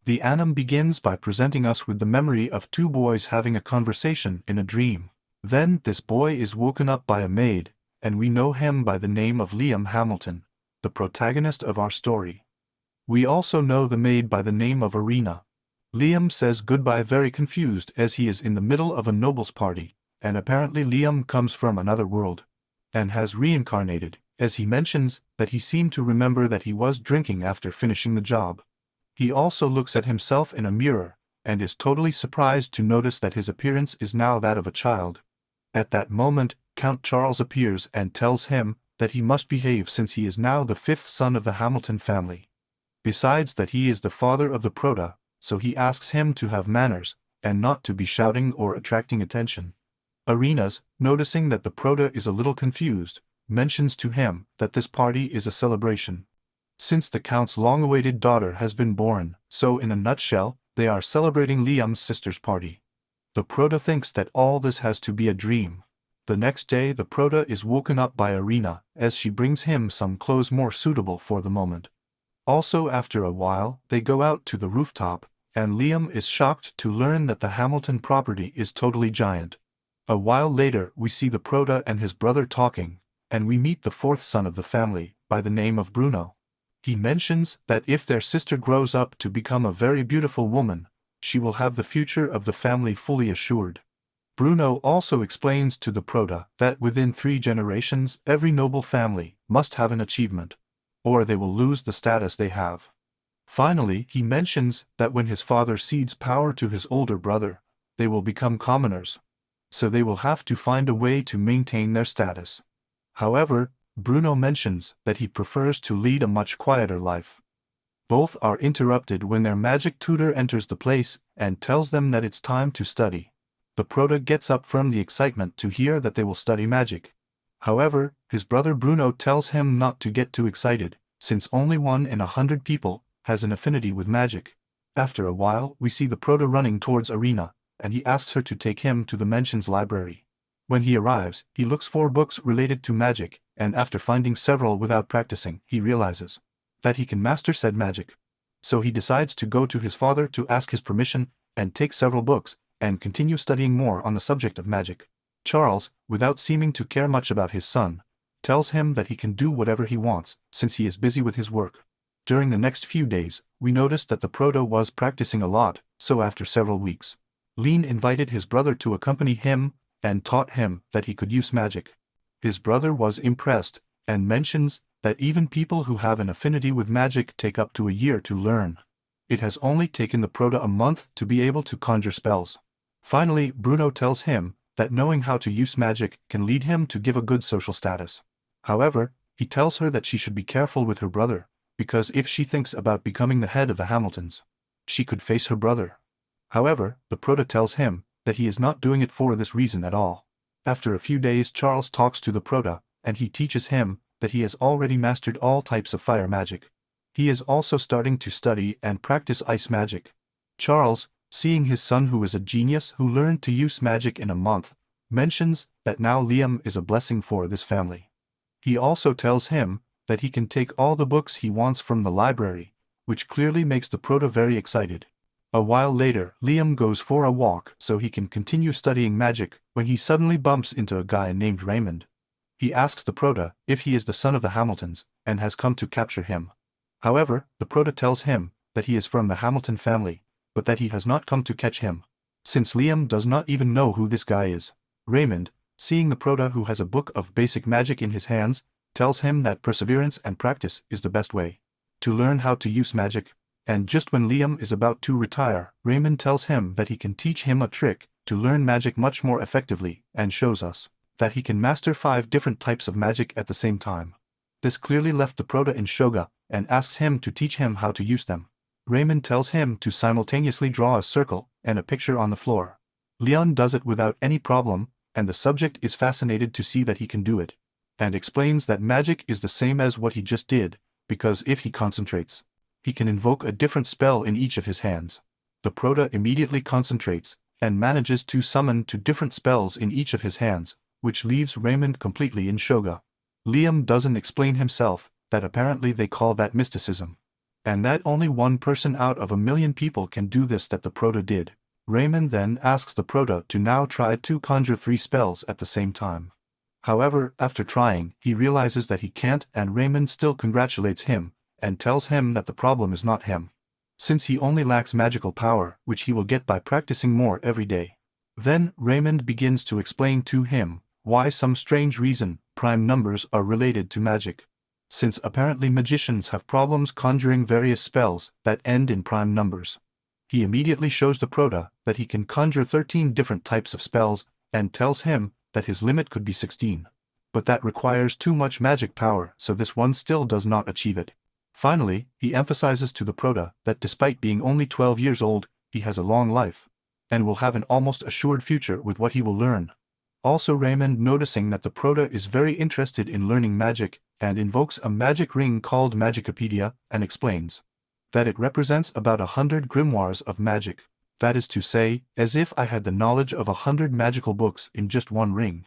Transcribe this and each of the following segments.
The anime begins by presenting us with the memory of two boys having a conversation in a dream. Then this boy is woken up by a maid, and we know him by the name of Liam Hamilton, the protagonist of our story. We also know the maid by the name of Arena. Liam says goodbye very confused as he is in the middle of a nobles party, and apparently Liam comes from another world, and has reincarnated, as he mentions that he seemed to remember that he was drinking after finishing the job. He also looks at himself in a mirror, and is totally surprised to notice that his appearance is now that of a child. At that moment, Count Charles appears and tells him that he must behave since he is now the fifth son of the Hamilton family. Besides that he is the father of the Prota, so he asks him to have manners, and not to be shouting or attracting attention. Arenas, noticing that the Prota is a little confused, mentions to him that this party is a celebration, since the Count's long-awaited daughter has been born, so in a nutshell, they are celebrating Liam's sister's party. The Prota thinks that all this has to be a dream. The next day the Prota is woken up by Arena, as she brings him some clothes more suitable for the moment. Also after a while, they go out to the rooftop, and Liam is shocked to learn that the Hamilton property is totally giant. A while later we see the Prota and his brother talking, and we meet the fourth son of the family, by the name of Bruno. He mentions that if their sister grows up to become a very beautiful woman, she will have the future of the family fully assured. Bruno also explains to the Prota that within 3 generations every noble family must have an achievement, or they will lose the status they have. Finally, he mentions that when his father cedes power to his older brother, they will become commoners, so they will have to find a way to maintain their status. However, Bruno mentions that he prefers to lead a much quieter life. Both are interrupted when their magic tutor enters the place and tells them that it's time to study. The Prota gets up from the excitement to hear that they will study magic. However, his brother Bruno tells him not to get too excited, since only 1 in 100 people has an affinity with magic. After a while, we see the Prota running towards Arena, and he asks her to take him to the mansion's library. When he arrives, he looks for books related to magic, and after finding several without practicing, he realizes that he can master said magic. So he decides to go to his father to ask his permission, and take several books, and continue studying more on the subject of magic. Charles, without seeming to care much about his son, tells him that he can do whatever he wants, since he is busy with his work. During the next few days, we noticed that the Prota was practicing a lot, so after several weeks, Lean invited his brother to accompany him, and taught him that he could use magic. His brother was impressed, and mentions that even people who have an affinity with magic take up to a year to learn. It has only taken the Prota a month to be able to conjure spells. Finally, Bruno tells him that knowing how to use magic can lead him to give a good social status. However, he tells her that she should be careful with her brother, because if she thinks about becoming the head of the Hamiltons, she could face her brother. However, the Prota tells him that he is not doing it for this reason at all. After a few days, Charles talks to the Prota, and he teaches him that he has already mastered all types of fire magic. He is also starting to study and practice ice magic. Charles, seeing his son who is a genius who learned to use magic in a month, mentions that now Liam is a blessing for this family. He also tells him that he can take all the books he wants from the library, which clearly makes the Prota very excited. A while later, Liam goes for a walk so he can continue studying magic when he suddenly bumps into a guy named Raymond. He asks the Prota if he is the son of the Hamiltons and has come to capture him. However, the Prota tells him that he is from the Hamilton family, but that he has not come to catch him, since Liam does not even know who this guy is. Raymond, seeing the Prota who has a book of basic magic in his hands, tells him that perseverance and practice is the best way to learn how to use magic. And just when Liam is about to retire, Raymond tells him that he can teach him a trick to learn magic much more effectively, and shows us that he can master 5 different types of magic at the same time. This clearly left the Prota in Shoga, and asks him to teach him how to use them. Raymond tells him to simultaneously draw a circle and a picture on the floor. Leon does it without any problem, and the subject is fascinated to see that he can do it, and explains that magic is the same as what he just did, because if he concentrates, he can invoke a different spell in each of his hands. The Prota immediately concentrates, and manages to summon 2 different spells in each of his hands, which leaves Raymond completely in Shoga. Liam doesn't explain himself, that apparently they call that mysticism. and that only one person out of a million people can do this that the Prota did. Raymond then asks the Prota to now try to conjure 3 spells at the same time. However, after trying, he realizes that he can't, and Raymond still congratulates him, and tells him that the problem is not him, since he only lacks magical power, which he will get by practicing more every day. Then, Raymond begins to explain to him why some strange reason prime numbers are related to magic. Since apparently magicians have problems conjuring various spells that end in prime numbers. He immediately shows the Prota that he can conjure 13 different types of spells, and tells him that his limit could be 16. But that requires too much magic power, so this one still does not achieve it. Finally, he emphasizes to the Prota that despite being only 12 years old, he has a long life, and will have an almost assured future with what he will learn. Also, Raymond, noticing that the Prota is very interested in learning magic, and invokes a magic ring called Magicopedia, and explains that it represents about 100 grimoires of magic. That is to say, as if I had the knowledge of 100 magical books in just one ring.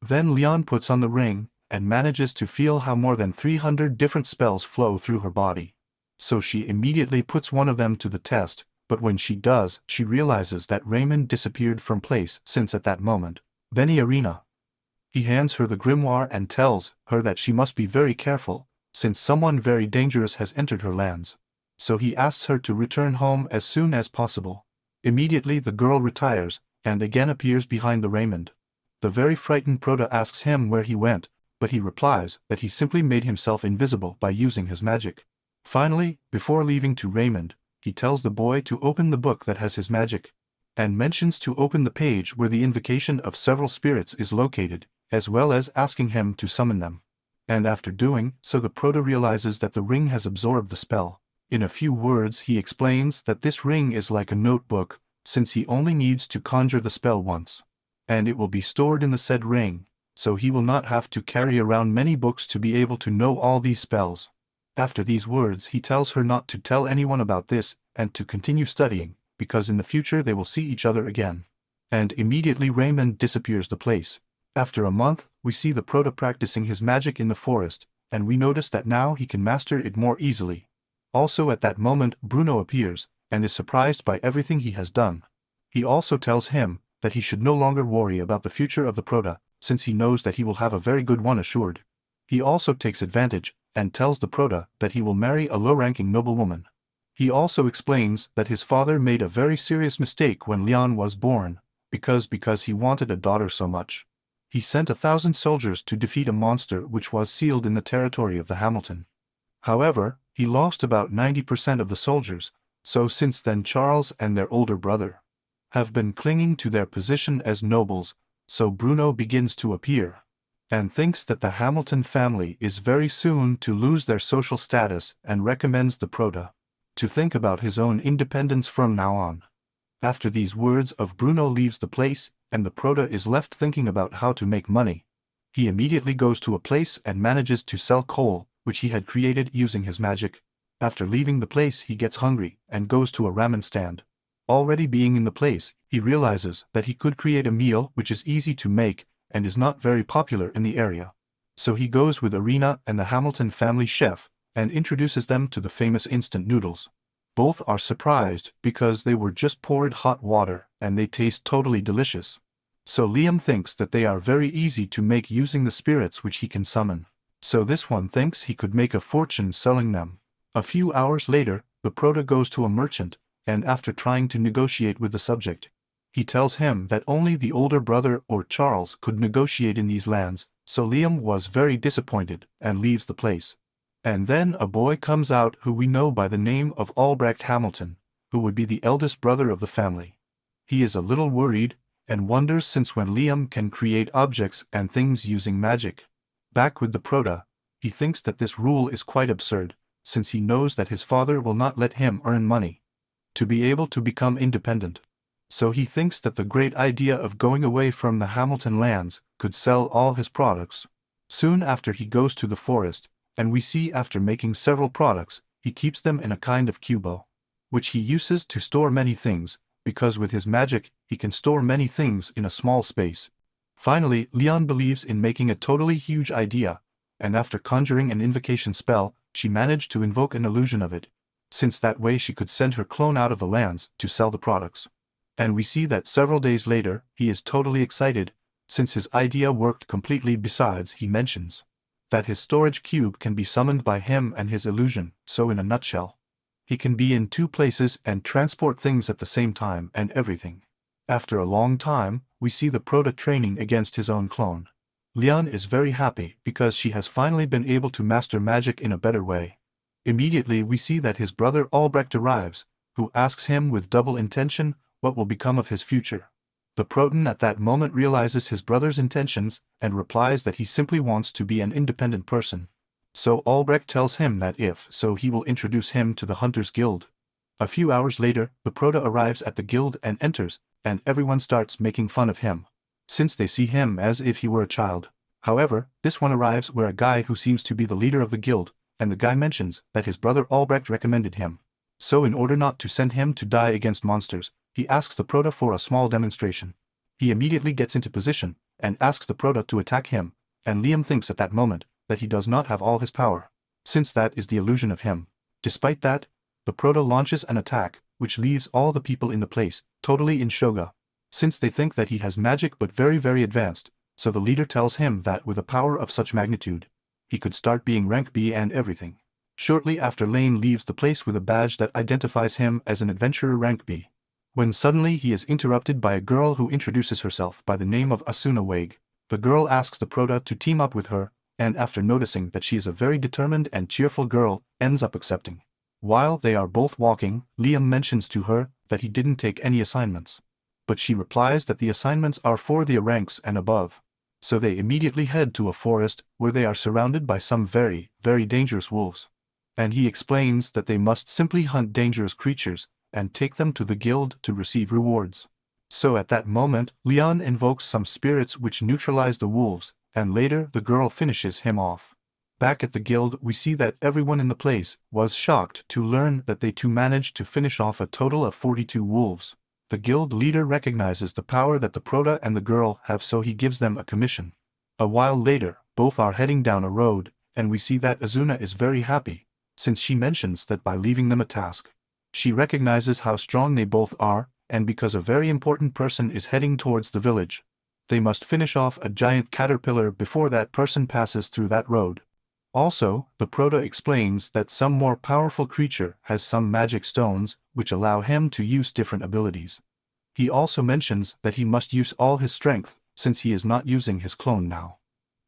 Then Leon puts on the ring, and manages to feel how more than 300 different spells flow through her body. So she immediately puts one of them to the test, but when she does, she realizes that Raymond disappeared from place since at that moment. Then Arena. He hands her the grimoire and tells her that she must be very careful, since someone very dangerous has entered her lands. So he asks her to return home as soon as possible. Immediately the girl retires, and again appears behind the Raymond. The very frightened Prota asks him where he went, but he replies that he simply made himself invisible by using his magic. Finally, before leaving to Raymond, he tells the boy to open the book that has his magic, and mentions to open the page where the invocation of several spirits is located, as well as asking him to summon them. And after doing so, the Prota realizes that the ring has absorbed the spell. In a few words, he explains that this ring is like a notebook, since he only needs to conjure the spell once, and it will be stored in the said ring, so he will not have to carry around many books to be able to know all these spells. After these words, he tells her not to tell anyone about this, and to continue studying, because in the future they will see each other again. And immediately Raymond disappears the place. After a month, we see the Prota practicing his magic in the forest, and we notice that now he can master it more easily. Also at that moment, Bruno appears, and is surprised by everything he has done. He also tells him that he should no longer worry about the future of the Prota, since he knows that he will have a very good one assured. He also takes advantage, and tells the Prota that he will marry a low-ranking noblewoman. He also explains that his father made a very serious mistake when Leon was born, because he wanted a daughter so much. He sent 1,000 soldiers to defeat a monster which was sealed in the territory of the Hamilton. However, he lost about 90% of the soldiers, so since then Charles and their older brother have been clinging to their position as nobles, so Bruno begins to appear, and thinks that the Hamilton family is very soon to lose their social status, and recommends the Prota to think about his own independence from now on. After these words of Bruno leaves the place, and the Prota is left thinking about how to make money. He immediately goes to a place and manages to sell coal, which he had created using his magic. After leaving the place, he gets hungry and goes to a ramen stand. Already being in the place, he realizes that he could create a meal which is easy to make and is not very popular in the area. So he goes with Arena and the Hamilton family chef and introduces them to the famous instant noodles. Both are surprised because they were just poured hot water and they taste totally delicious. So Liam thinks that they are very easy to make using the spirits which he can summon. So this one thinks he could make a fortune selling them. A few hours later, the Prota goes to a merchant, and after trying to negotiate with the subject, he tells him that only the older brother or Charles could negotiate in these lands, so Liam was very disappointed and leaves the place. And then a boy comes out who we know by the name of Albrecht Hamilton, who would be the eldest brother of the family. He is a little worried, and wonders since when Liam can create objects and things using magic. Back with the Prota, he thinks that this rule is quite absurd, since he knows that his father will not let him earn money to be able to become independent. So he thinks that the great idea of going away from the Hamilton lands could sell all his products. Soon after he goes to the forest, and we see after making several products, he keeps them in a kind of cubo, which he uses to store many things, because with his magic he can store many things in a small space. Finally, Leon believes in making a totally huge idea, and after conjuring an invocation spell, she managed to invoke an illusion of it, since that way she could send her clone out of the lands to sell the products. And we see that several days later, he is totally excited, since his idea worked completely. Besides, he mentions that his storage cube can be summoned by him and his illusion, so in a nutshell, he can be in two places and transport things at the same time and everything. After a long time, we see the Prota training against his own clone. Leon is very happy because she has finally been able to master magic in a better way. Immediately we see that his brother Albrecht arrives, who asks him with double intention what will become of his future. The Proton at that moment realizes his brother's intentions and replies that he simply wants to be an independent person. So Albrecht tells him that if so he will introduce him to the Hunters Guild. A few hours later, the Prota arrives at the guild and enters, and everyone starts making fun of him, since they see him as if he were a child. However, this one arrives where a guy who seems to be the leader of the guild, and the guy mentions that his brother Albrecht recommended him. So in order not to send him to die against monsters, he asks the Prota for a small demonstration. He immediately gets into position, and asks the Prota to attack him, and Liam thinks at that moment that he does not have all his power, since that is the illusion of him. Despite that, the Prota launches an attack, which leaves all the people in the place totally in shoga, since they think that he has magic but very advanced, so the leader tells him that with a power of such magnitude, he could start being rank B and everything. Shortly after, Lane leaves the place with a badge that identifies him as an adventurer rank B, when suddenly he is interrupted by a girl who introduces herself by the name of Asuna Wade. The girl asks the Prota to team up with her, and after noticing that she is a very determined and cheerful girl, ends up accepting. While they are both walking, Liam mentions to her that he didn't take any assignments, but she replies that the assignments are for the ranks and above. So they immediately head to a forest where they are surrounded by some very dangerous wolves. And he explains that they must simply hunt dangerous creatures and take them to the guild to receive rewards. So at that moment, Leon invokes some spirits which neutralize the wolves, and later the girl finishes him off. Back at the guild, we see that everyone in the place was shocked to learn that they too managed to finish off a total of 42 wolves. The guild leader recognizes the power that the Prota and the girl have, so he gives them a commission. A while later, both are heading down a road, and we see that Azuna is very happy, since she mentions that by leaving them a task, she recognizes how strong they both are, and because a very important person is heading towards the village, they must finish off a giant caterpillar before that person passes through that road. Also, the Prota explains that some more powerful creature has some magic stones which allow him to use different abilities. He also mentions that he must use all his strength, since he is not using his clone now.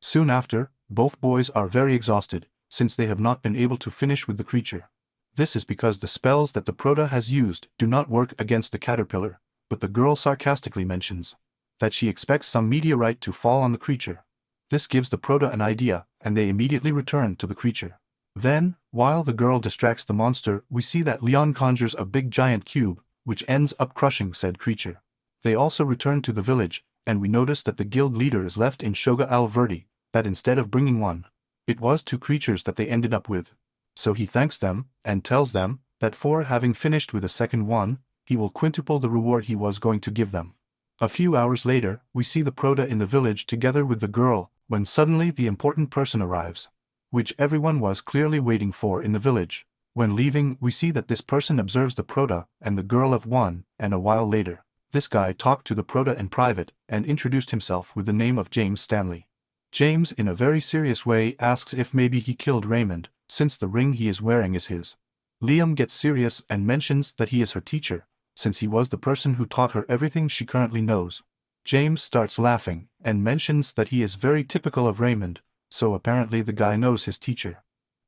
Soon after, both boys are very exhausted, since they have not been able to finish with the creature. This is because the spells that the Prota has used do not work against the caterpillar, but the girl sarcastically mentions that she expects some meteorite to fall on the creature. This gives the Prota an idea, and they immediately return to the creature. Then, while the girl distracts the monster, we see that Leon conjures a big giant cube, which ends up crushing said creature. They also return to the village, and we notice that the guild leader is left in Shoga al-Verdi, that instead of bringing one, it was two creatures that they ended up with. So he thanks them, and tells them that for having finished with a second one, he will quintuple the reward he was going to give them. A few hours later, we see the Prota in the village together with the girl, when suddenly the important person arrives, which everyone was clearly waiting for in the village. When leaving, we see that this person observes the Prota and the girl of one, and a while later, this guy talked to the Prota in private and introduced himself with the name of James Stanley. James, in a very serious way, asks if maybe he killed Raymond, since the ring he is wearing is his. Liam gets serious and mentions that he is her teacher, since he was the person who taught her everything she currently knows. James starts laughing, and mentions that he is very typical of Raymond, so apparently the guy knows his teacher.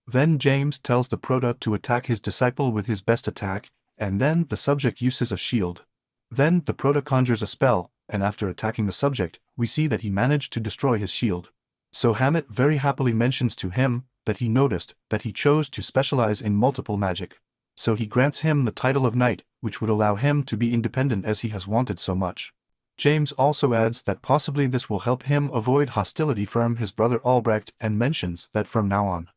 Then James tells the Prota to attack his disciple with his best attack, and then the subject uses a shield. Then the Prota conjures a spell, and after attacking the subject, we see that he managed to destroy his shield. So Hammett very happily mentions to him that he noticed that he chose to specialize in multiple magic. So he grants him the title of knight, which would allow him to be independent as he has wanted so much. James also adds that possibly this will help him avoid hostility from his brother Albrecht, and mentions that from now on,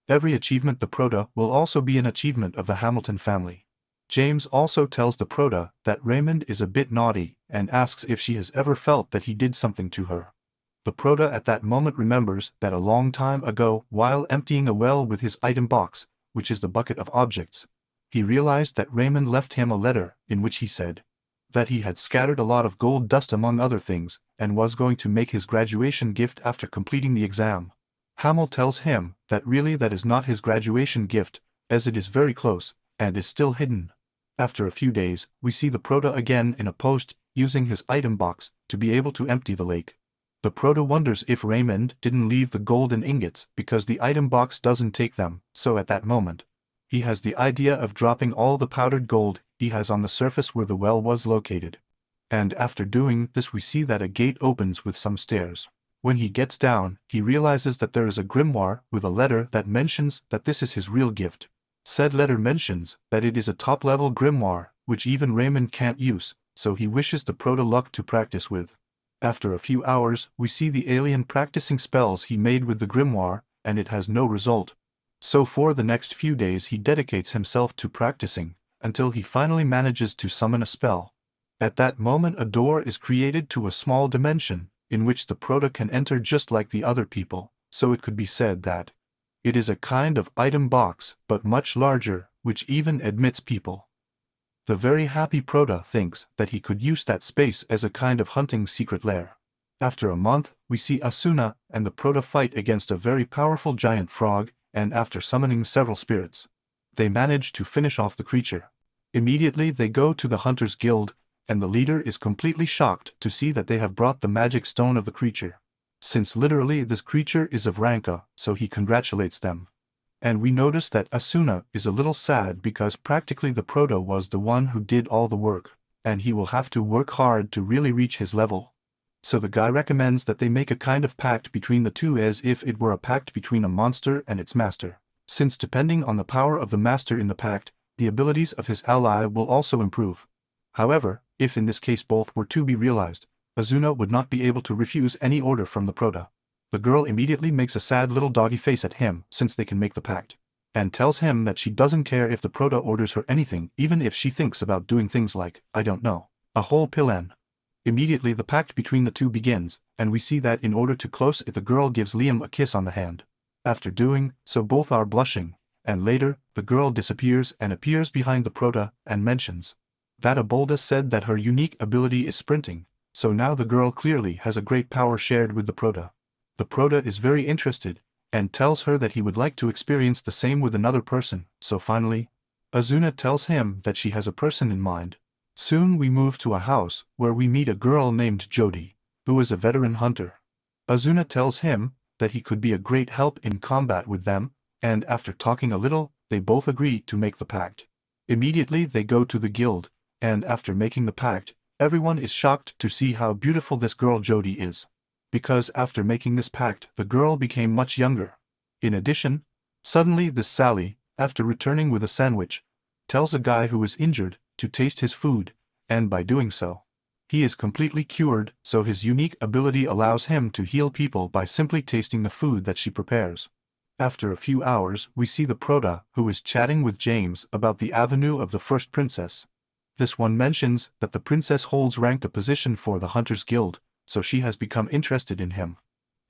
every achievement the Prota will also be an achievement of the Hamilton family. James also tells the Prota that Raymond is a bit naughty, and asks if she has ever felt that he did something to her. The Prota at that moment remembers that a long time ago, while emptying a well with his item box, which is the bucket of objects, He realized that Raymond left him a letter in which he said that he had scattered a lot of gold dust among other things and was going to make his graduation gift after completing the exam. Hamel tells him that really that is not his graduation gift, as it is very close and is still hidden. After a few days, we see the Prota again in a post using his item box to be able to empty the lake. The Prota wonders if Raymond didn't leave the golden ingots because the item box doesn't take them, so at that moment, he has the idea of dropping all the powdered gold he has on the surface where the well was located. And after doing this we see that a gate opens with some stairs. When he gets down, he realizes that there is a grimoire with a letter that mentions that this is his real gift. Said letter mentions that it is a top-level grimoire, which even Raymond can't use, so he wishes the Prota luck to practice with. After a few hours, we see the alien practicing spells he made with the grimoire, and it has no result. So for the next few days he dedicates himself to practicing, until he finally manages to summon a spell. At that moment a door is created to a small dimension, in which the Prota can enter just like the other people, so it could be said that it is a kind of item box, but much larger, which even admits people. The very happy Prota thinks that he could use that space as a kind of hunting secret lair. After a month, we see Asuna and the Prota fight against a very powerful giant frog, and after summoning several spirits, they manage to finish off the creature. Immediately they go to the Hunters Guild, and the leader is completely shocked to see that they have brought the magic stone of the creature. Since literally this creature is of Ranka, so he congratulates them. And we notice that Asuna is a little sad because practically the Prota was the one who did all the work, and he will have to work hard to really reach his level. So the guy recommends that they make a kind of pact between the two as if it were a pact between a monster and its master. Since depending on the power of the master in the pact, the abilities of his ally will also improve. However, if in this case both were to be realized, Asuna would not be able to refuse any order from the Prota. The girl immediately makes a sad little doggy face at him since they can make the pact, and tells him that she doesn't care if the Prota orders her anything even if she thinks about doing things like, I don't know, a whole pillen. Immediately the pact between the two begins, and we see that in order to close it the girl gives Liam a kiss on the hand. After doing so both are blushing, and later, the girl disappears and appears behind the Prota and mentions that Abolda said that her unique ability is sprinting, so now the girl clearly has a great power shared with the Prota. The Prota is very interested, and tells her that he would like to experience the same with another person, so finally, Asuna tells him that she has a person in mind. Soon we move to a house where we meet a girl named Jody, who is a veteran hunter. Asuna tells him that he could be a great help in combat with them, and after talking a little, they both agree to make the pact. Immediately they go to the guild, and after making the pact, everyone is shocked to see how beautiful this girl Jody is. Because after making this pact, the girl became much younger. In addition, suddenly this Sally, after returning with a sandwich, tells a guy who is injured to taste his food, and by doing so, he is completely cured, so his unique ability allows him to heal people by simply tasting the food that she prepares. After a few hours, we see the Prota, who is chatting with James about the avenue of the first princess. This one mentions that the princess holds rank a position for the Hunters Guild, so she has become interested in him,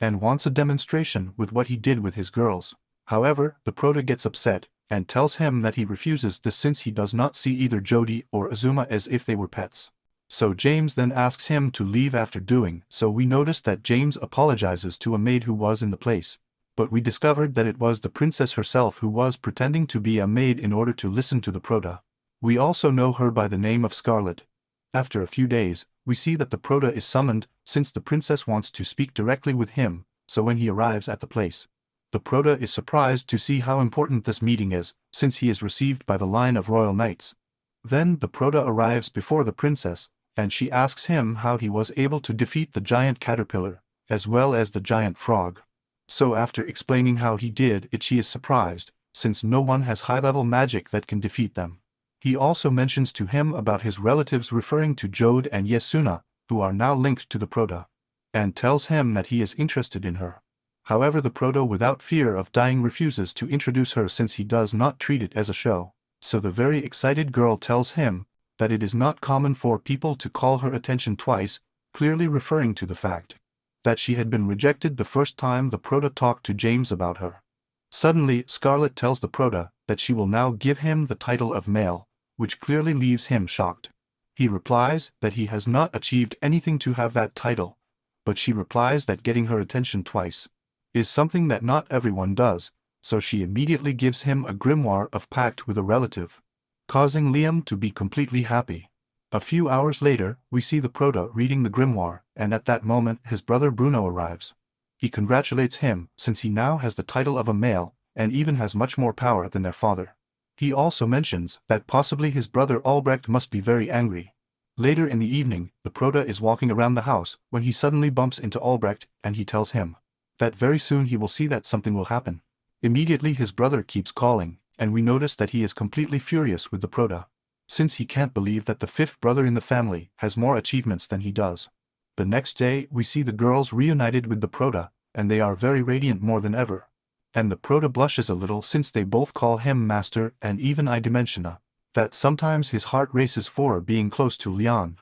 and wants a demonstration with what he did with his girls. However, the Prota gets upset, and tells him that he refuses this since he does not see either Jody or Azuma as if they were pets. So James then asks him to leave after doing so. We notice that James apologizes to a maid who was in the place, but we discovered that it was the princess herself who was pretending to be a maid in order to listen to the Prota. We also know her by the name of Scarlet. After a few days, we see that the Prota is summoned since the princess wants to speak directly with him, so when he arrives at the place, the Prota is surprised to see how important this meeting is, since he is received by the line of royal knights. Then the Prota arrives before the princess, and she asks him how he was able to defeat the giant caterpillar, as well as the giant frog. So after explaining how he did it, she is surprised, since no one has high-level magic that can defeat them. He also mentions to him about his relatives referring to Jode and Yesuna, who are now linked to the Prota, and tells him that he is interested in her. However, the Prota without fear of dying refuses to introduce her since he does not treat it as a show. So the very excited girl tells him that it is not common for people to call her attention twice, clearly referring to the fact that she had been rejected the first time the Prota talked to James about her. Suddenly, Scarlet tells the Prota that she will now give him the title of male, which clearly leaves him shocked. He replies that he has not achieved anything to have that title, but she replies that getting her attention twice is something that not everyone does, so she immediately gives him a grimoire of pact with a relative, causing Liam to be completely happy. A few hours later, we see the Prota reading the grimoire, and at that moment his brother Bruno arrives. He congratulates him since he now has the title of a male, and even has much more power than their father. He also mentions that possibly his brother Albrecht must be very angry. Later in the evening, the Prota is walking around the house when he suddenly bumps into Albrecht, and he tells him that very soon he will see that something will happen. Immediately his brother keeps calling, and we notice that he is completely furious with the Prota, since he can't believe that the fifth brother in the family has more achievements than he does. The next day we see the girls reunited with the Prota, and they are very radiant more than ever. And the Prota blushes a little since they both call him master, and even I dimension that sometimes his heart races for being close to Leon.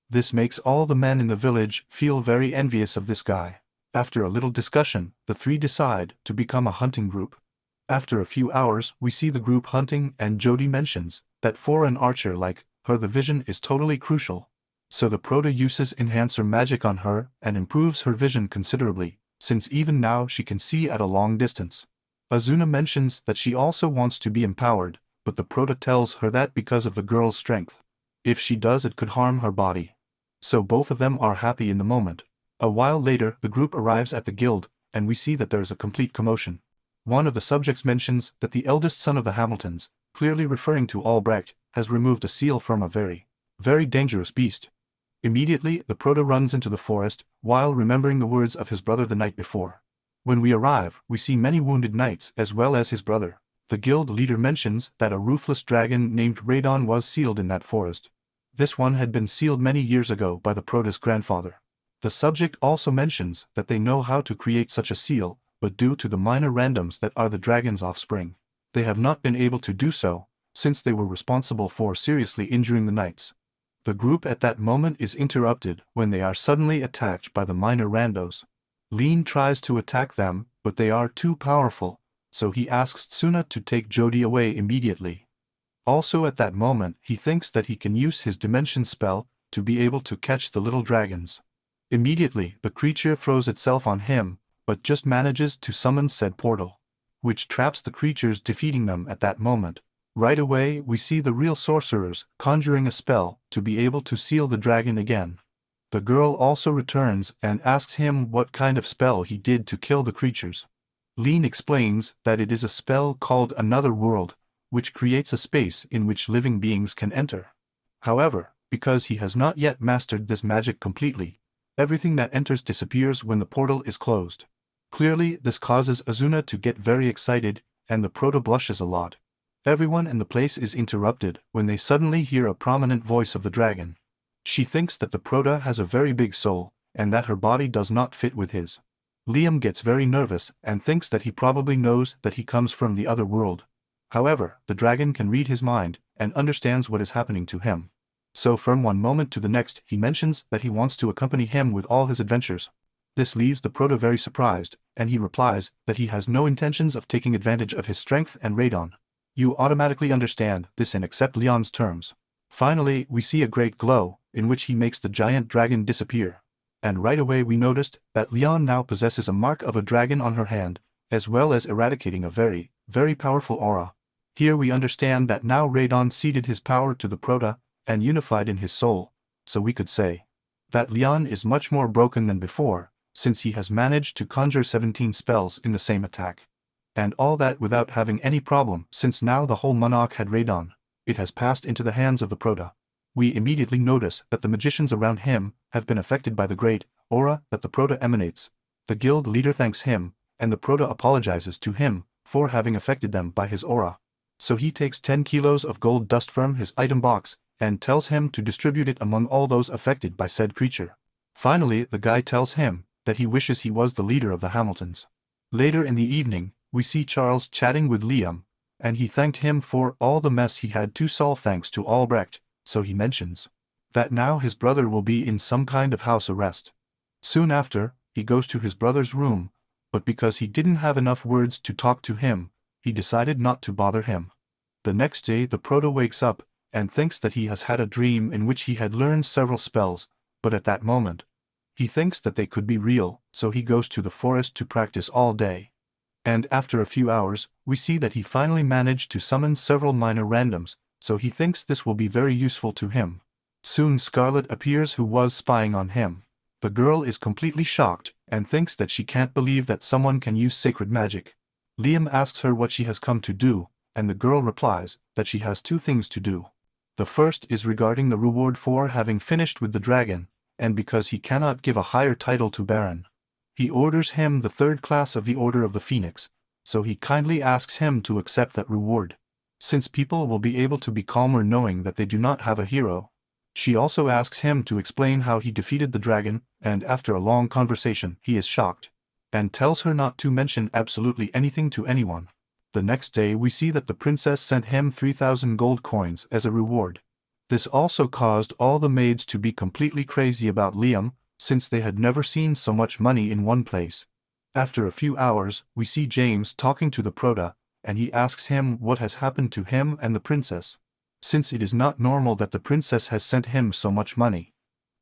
This makes all the men in the village feel very envious of this guy. After a little discussion, the three decide to become a hunting group. After a few hours we see the group hunting, and Jody mentions that for an archer like her the vision is totally crucial. So the Prota uses enhancer magic on her and improves her vision considerably, since even now she can see at a long distance. Azuna mentions that she also wants to be empowered, but the Prota tells her that because of the girl's strength, if she does it could harm her body. So both of them are happy in the moment. A while later the group arrives at the guild, and we see that there is a complete commotion. One of the subjects mentions that the eldest son of the Hamiltons, clearly referring to Albrecht, has removed a seal from a very, very dangerous beast. Immediately the Prota runs into the forest, while remembering the words of his brother the night before. When we arrive, we see many wounded knights as well as his brother. The guild leader mentions that a ruthless dragon named Radon was sealed in that forest. This one had been sealed many years ago by the Prota's grandfather. The subject also mentions that they know how to create such a seal, but due to the minor randoms that are the dragon's offspring, they have not been able to do so, since they were responsible for seriously injuring the knights. The group at that moment is interrupted when they are suddenly attacked by the minor randos. Lean tries to attack them, but they are too powerful, so he asks Tsuna to take Jody away immediately. Also at that moment he thinks that he can use his dimension spell to be able to catch the little dragons. Immediately the creature throws itself on him, but just manages to summon said portal, which traps the creatures, defeating them at that moment. Right away we see the real sorcerers conjuring a spell to be able to seal the dragon again. The girl also returns and asks him what kind of spell he did to kill the creatures. Lean explains that it is a spell called Another World, which creates a space in which living beings can enter. However, because he has not yet mastered this magic completely, everything that enters disappears when the portal is closed. Clearly this causes Azuna to get very excited, and the Prota blushes a lot. Everyone in the place is interrupted when they suddenly hear a prominent voice of the dragon. She thinks that the Prota has a very big soul, and that her body does not fit with his. Liam gets very nervous and thinks that he probably knows that he comes from the other world. However, the dragon can read his mind and understands what is happening to him. So from one moment to the next he mentions that he wants to accompany him with all his adventures. This leaves the Prota very surprised, and he replies that he has no intentions of taking advantage of his strength and radon. You automatically understand this and accept Leon's terms. Finally we see a great glow, in which he makes the giant dragon disappear. And right away we noticed that Leon now possesses a mark of a dragon on her hand, as well as eradicating a very, very powerful aura. Here we understand that now Radon ceded his power to the Prota, and unified in his soul, so we could say that Leon is much more broken than before, since he has managed to conjure 17 spells in the same attack. And all that without having any problem, since now the whole Monarch had Radon. It has passed into the hands of the Prota. We immediately notice that the magicians around him have been affected by the great aura that the Prota emanates. The guild leader thanks him, and the Prota apologizes to him for having affected them by his aura. So he takes 10 kilos of gold dust from his item box, and tells him to distribute it among all those affected by said creature. Finally the guy tells him that he wishes he was the leader of the Hamiltons. Later in the evening, we see Charles chatting with Liam, and he thanked him for all the mess he had to solve thanks to Albrecht, so he mentions that now his brother will be in some kind of house arrest. Soon after, he goes to his brother's room, but because he didn't have enough words to talk to him, he decided not to bother him. The next day the Proto wakes up, and thinks that he has had a dream in which he had learned several spells, but at that moment, he thinks that they could be real, so he goes to the forest to practice all day. And after a few hours, we see that he finally managed to summon several minor randoms, so he thinks this will be very useful to him. Soon Scarlet appears, who was spying on him. The girl is completely shocked, and thinks that she can't believe that someone can use sacred magic. Liam asks her what she has come to do, and the girl replies that she has two things to do. The first is regarding the reward for having finished with the dragon, and because he cannot give a higher title to Baron. He orders him the third class of the Order of the Phoenix, so he kindly asks him to accept that reward, since people will be able to be calmer knowing that they do not have a hero. She also asks him to explain how he defeated the dragon, and after a long conversation he is shocked, and tells her not to mention absolutely anything to anyone. The next day we see that the princess sent him 3,000 gold coins as a reward. This also caused all the maids to be completely crazy about Liam, since they had never seen so much money in one place. After a few hours, we see James talking to the Prota, and he asks him what has happened to him and the princess, since it is not normal that the princess has sent him so much money.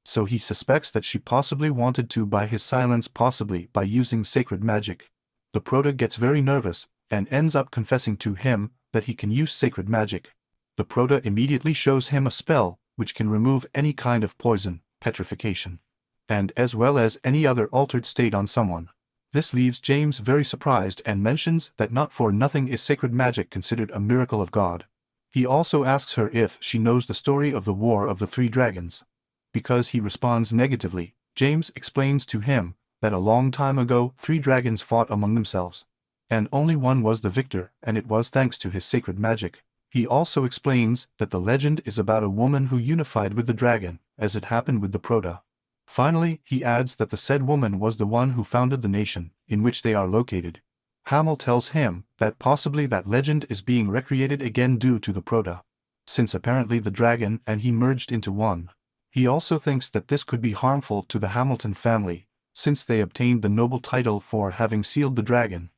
So he suspects that she possibly wanted to buy his silence, possibly by using sacred magic. The Prota gets very nervous, and ends up confessing to him that he can use sacred magic. The Prota immediately shows him a spell which can remove any kind of poison, petrification, and as well as any other altered state on someone. This leaves James very surprised and mentions that not for nothing is sacred magic considered a miracle of God. He also asks her if she knows the story of the War of the Three Dragons. Because he responds negatively, James explains to him that a long time ago 3 dragons fought among themselves, and only one was the victor, and it was thanks to his sacred magic. He also explains that the legend is about a woman who unified with the dragon, as it happened with the Prota. Finally, he adds that the said woman was the one who founded the nation in which they are located. Hamel tells him that possibly that legend is being recreated again due to the Prota, since apparently the dragon and he merged into one. He also thinks that this could be harmful to the Hamilton family, since they obtained the noble title for having sealed the dragon.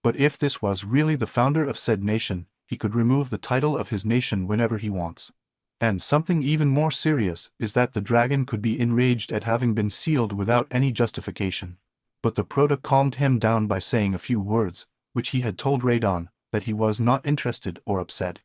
But if this was really the founder of said nation, he could remove the title of his nation whenever he wants. And something even more serious is that the dragon could be enraged at having been sealed without any justification. But the Prota calmed him down by saying a few words, which he had told Radon, that he was not interested or upset.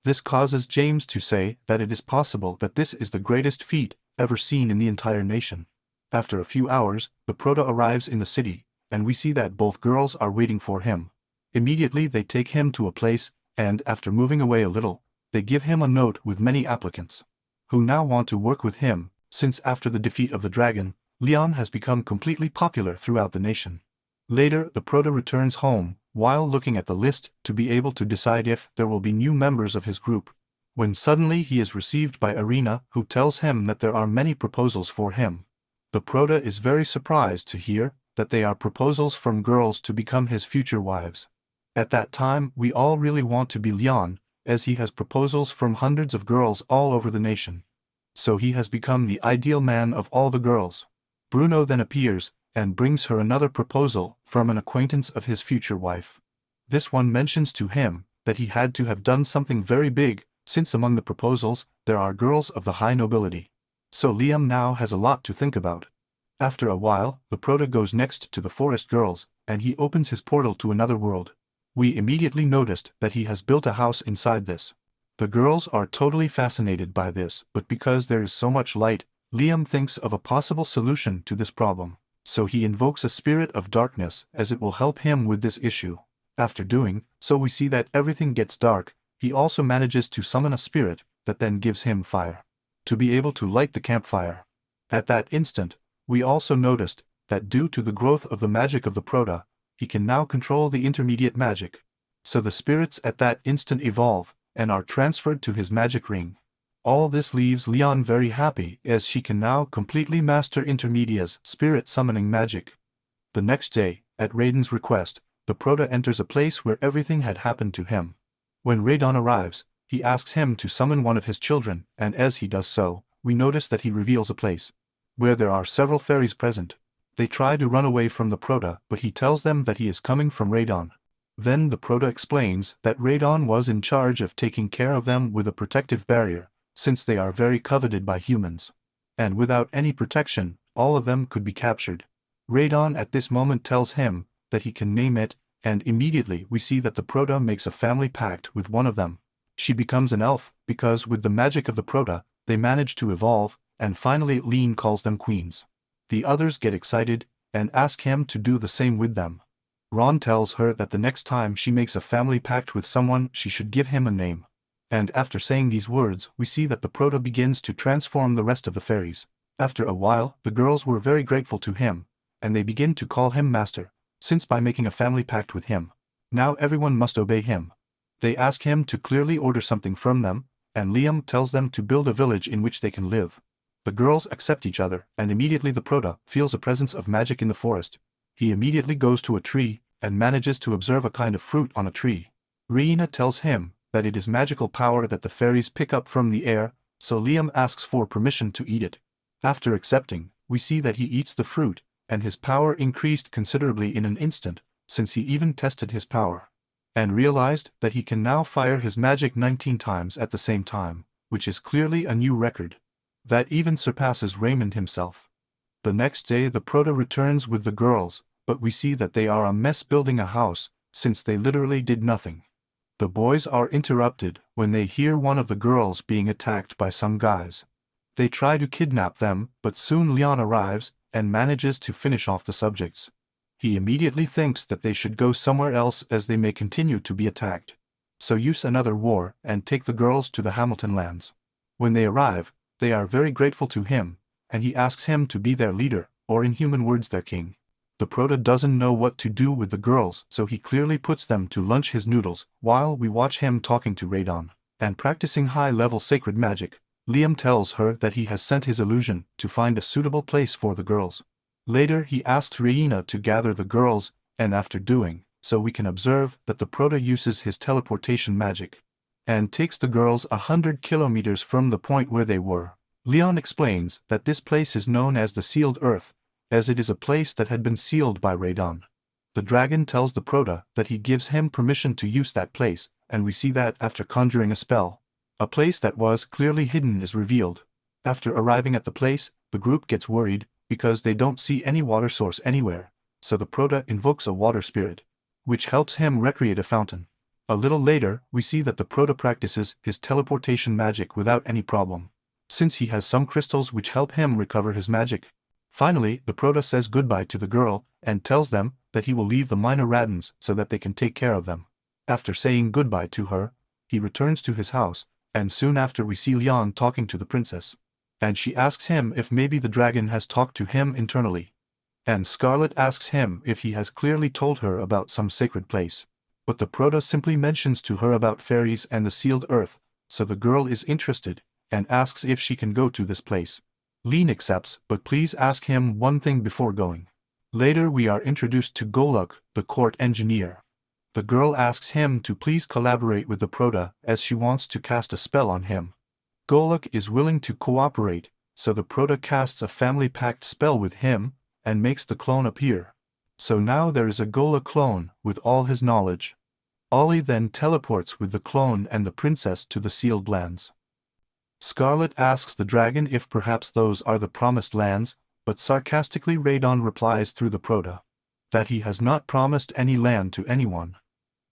This causes James to say that it is possible that this is the greatest feat ever seen in the entire nation. After a few hours, the Prota arrives in the city, and we see that both girls are waiting for him. Immediately they take him to a place, and after moving away a little, they give him a note with many applicants, who now want to work with him, since after the defeat of the dragon, Leon has become completely popular throughout the nation. Later, the Prota returns home, while looking at the list to be able to decide if there will be new members of his group, when suddenly he is received by Arena, who tells him that there are many proposals for him. The Prota is very surprised to hear that they are proposals from girls to become his future wives. At that time, we all really want to be Leon, as he has proposals from hundreds of girls all over the nation. So he has become the ideal man of all the girls. Bruno then appears, and brings her another proposal from an acquaintance of his future wife. This one mentions to him that he had to have done something very big, since among the proposals, there are girls of the high nobility. So Liam now has a lot to think about. After a while, the Prota goes next to the forest girls, and he opens his portal to another world. We immediately noticed that he has built a house inside this. The girls are totally fascinated by this, but because there is so much light, Liam thinks of a possible solution to this problem. So he invokes a spirit of darkness as it will help him with this issue. After doing so, we see that everything gets dark. He also manages to summon a spirit that then gives him fire, to be able to light the campfire. At that instant, we also noticed that due to the growth of the magic of the Prota, he can now control the intermediate magic. So the spirits at that instant evolve, and are transferred to his magic ring. All this leaves Leon very happy, as she can now completely master Intermedia's spirit summoning magic. The next day, at Raiden's request, the Prota enters a place where everything had happened to him. When Raiden arrives, he asks him to summon one of his children, and as he does so, we notice that he reveals a place where there are several fairies present. They try to run away from the Prota, but he tells them that he is coming from Raiden. Then the Proto explains that Radon was in charge of taking care of them with a protective barrier, since they are very coveted by humans. And without any protection, all of them could be captured. Radon at this moment tells him that he can name it, and immediately we see that the Proto makes a family pact with one of them. She becomes an elf, because with the magic of the Proto, they manage to evolve, and finally Lean calls them queens. The others get excited, and ask him to do the same with them. Ron tells her that the next time she makes a family pact with someone she should give him a name. And after saying these words we see that the Proto begins to transform the rest of the fairies. After a while the girls were very grateful to him, and they begin to call him master, since by making a family pact with him, now everyone must obey him. They ask him to clearly order something from them, and Liam tells them to build a village in which they can live. The girls accept each other, and immediately the Proto feels a presence of magic in the forest. He immediately goes to a tree, and manages to observe a kind of fruit on a tree. Reina tells him that it is magical power that the fairies pick up from the air, so Liam asks for permission to eat it. After accepting, we see that he eats the fruit, and his power increased considerably in an instant, since he even tested his power. And realized that he can now fire his magic 19 times at the same time, which is clearly a new record. That even surpasses Raymond himself. The next day the Proto returns with the girls, but we see that they are a mess building a house, since they literally did nothing. The boys are interrupted when they hear one of the girls being attacked by some guys. They try to kidnap them, but soon Leon arrives, and manages to finish off the subjects. He immediately thinks that they should go somewhere else as they may continue to be attacked. So use another war and take the girls to the Hamilton lands. When they arrive, they are very grateful to him, and he asks him to be their leader, or in human words their king. The Proto doesn't know what to do with the girls, so he clearly puts them to lunch his noodles, while we watch him talking to Radon, and practicing high-level sacred magic. Liam tells her that he has sent his illusion to find a suitable place for the girls. Later he asks Reina to gather the girls, and after doing so we can observe that the Proto uses his teleportation magic, and takes the girls 100 kilometers from the point where they were. Leon explains that this place is known as the Sealed Earth, as it is a place that had been sealed by Radon. The dragon tells the Proto that he gives him permission to use that place, and we see that after conjuring a spell, a place that was clearly hidden is revealed. After arriving at the place, the group gets worried, because they don't see any water source anywhere, so the Proto invokes a water spirit, which helps him recreate a fountain. A little later, we see that the Proto practices his teleportation magic without any problem, since he has some crystals which help him recover his magic. Finally, the Proto says goodbye to the girl, and tells them that he will leave the minor Radons so that they can take care of them. After saying goodbye to her, he returns to his house, and soon after we see Leon talking to the princess. And she asks him if maybe the dragon has talked to him internally. And Scarlet asks him if he has clearly told her about some sacred place. But the Proto simply mentions to her about fairies and the sealed earth, so the girl is interested, and asks if she can go to this place. Lean accepts, but please ask him one thing before going. Later we are introduced to Goluk, the court engineer. The girl asks him to please collaborate with the Proto as she wants to cast a spell on him. Goluk is willing to cooperate, so the Proto casts a family pact spell with him, and makes the clone appear. So now there is a Goluk clone with all his knowledge. Ollie then teleports with the clone and the princess to the sealed lands. Scarlet asks the dragon if perhaps those are the promised lands, but sarcastically Radon replies through the Proto that he has not promised any land to anyone.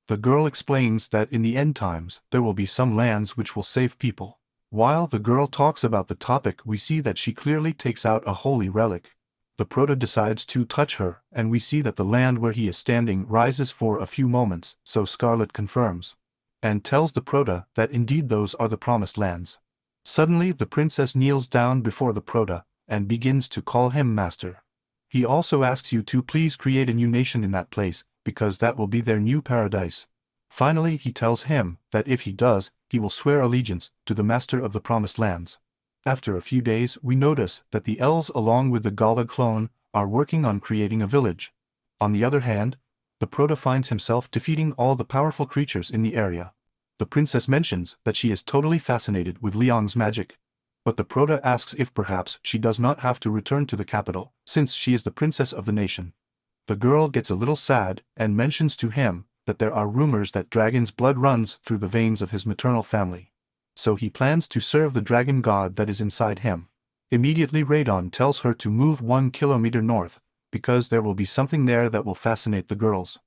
The girl explains that in the end times there will be some lands which will save people. While the girl talks about the topic, we see that she clearly takes out a holy relic. The Proto decides to touch her, and we see that the land where he is standing rises for a few moments, so Scarlet confirms, and tells the Proto that indeed those are the promised lands. Suddenly the princess kneels down before the Proto, and begins to call him master. He also asks you to please create a new nation in that place, because that will be their new paradise. Finally he tells him that if he does, he will swear allegiance to the master of the promised lands. After a few days we notice that the elves along with the Goluk clone are working on creating a village. On the other hand, the Proto finds himself defeating all the powerful creatures in the area. The princess mentions that she is totally fascinated with Liang's magic, but the Proto asks if perhaps she does not have to return to the capital, since she is the princess of the nation. The girl gets a little sad, and mentions to him that there are rumors that dragon's blood runs through the veins of his maternal family. So he plans to serve the dragon god that is inside him. Immediately Radon tells her to move 1 kilometer north, because there will be something there that will fascinate the girls.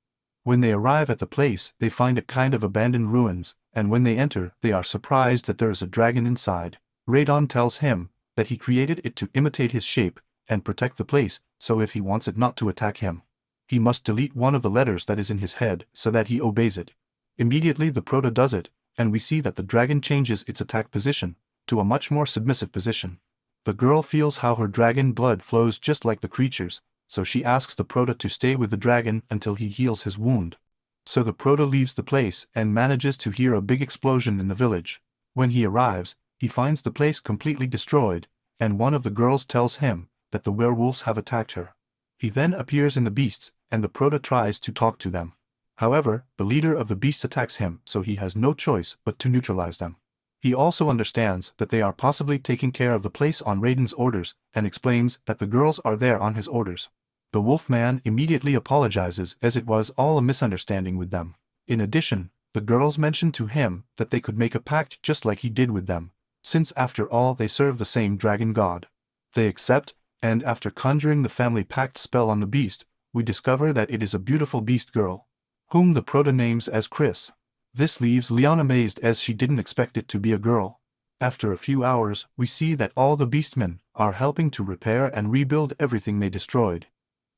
When they arrive at the place, they find a kind of abandoned ruins, and when they enter, they are surprised that there is a dragon inside. Radon tells him that he created it to imitate his shape and protect the place, so if he wants it not to attack him, he must delete one of the letters that is in his head so that he obeys it. Immediately the Proto does it, and we see that the dragon changes its attack position to a much more submissive position. The girl feels how her dragon blood flows just like the creatures, so she asks the Proto to stay with the dragon until he heals his wound. So the Proto leaves the place and manages to hear a big explosion in the village. When he arrives, he finds the place completely destroyed, and one of the girls tells him that the werewolves have attacked her. He then appears in the beasts, and the Proto tries to talk to them. However, the leader of the beasts attacks him, so he has no choice but to neutralize them. He also understands that they are possibly taking care of the place on Raiden's orders, and explains that the girls are there on his orders. The Wolfman immediately apologizes as it was all a misunderstanding with them. In addition, the girls mention to him that they could make a pact just like he did with them, since after all they serve the same dragon god. They accept, and after conjuring the family pact spell on the beast, we discover that it is a beautiful beast girl, whom the Proto names as Chris. This leaves Leon amazed as she didn't expect it to be a girl. After a few hours, we see that all the beastmen are helping to repair and rebuild everything they destroyed.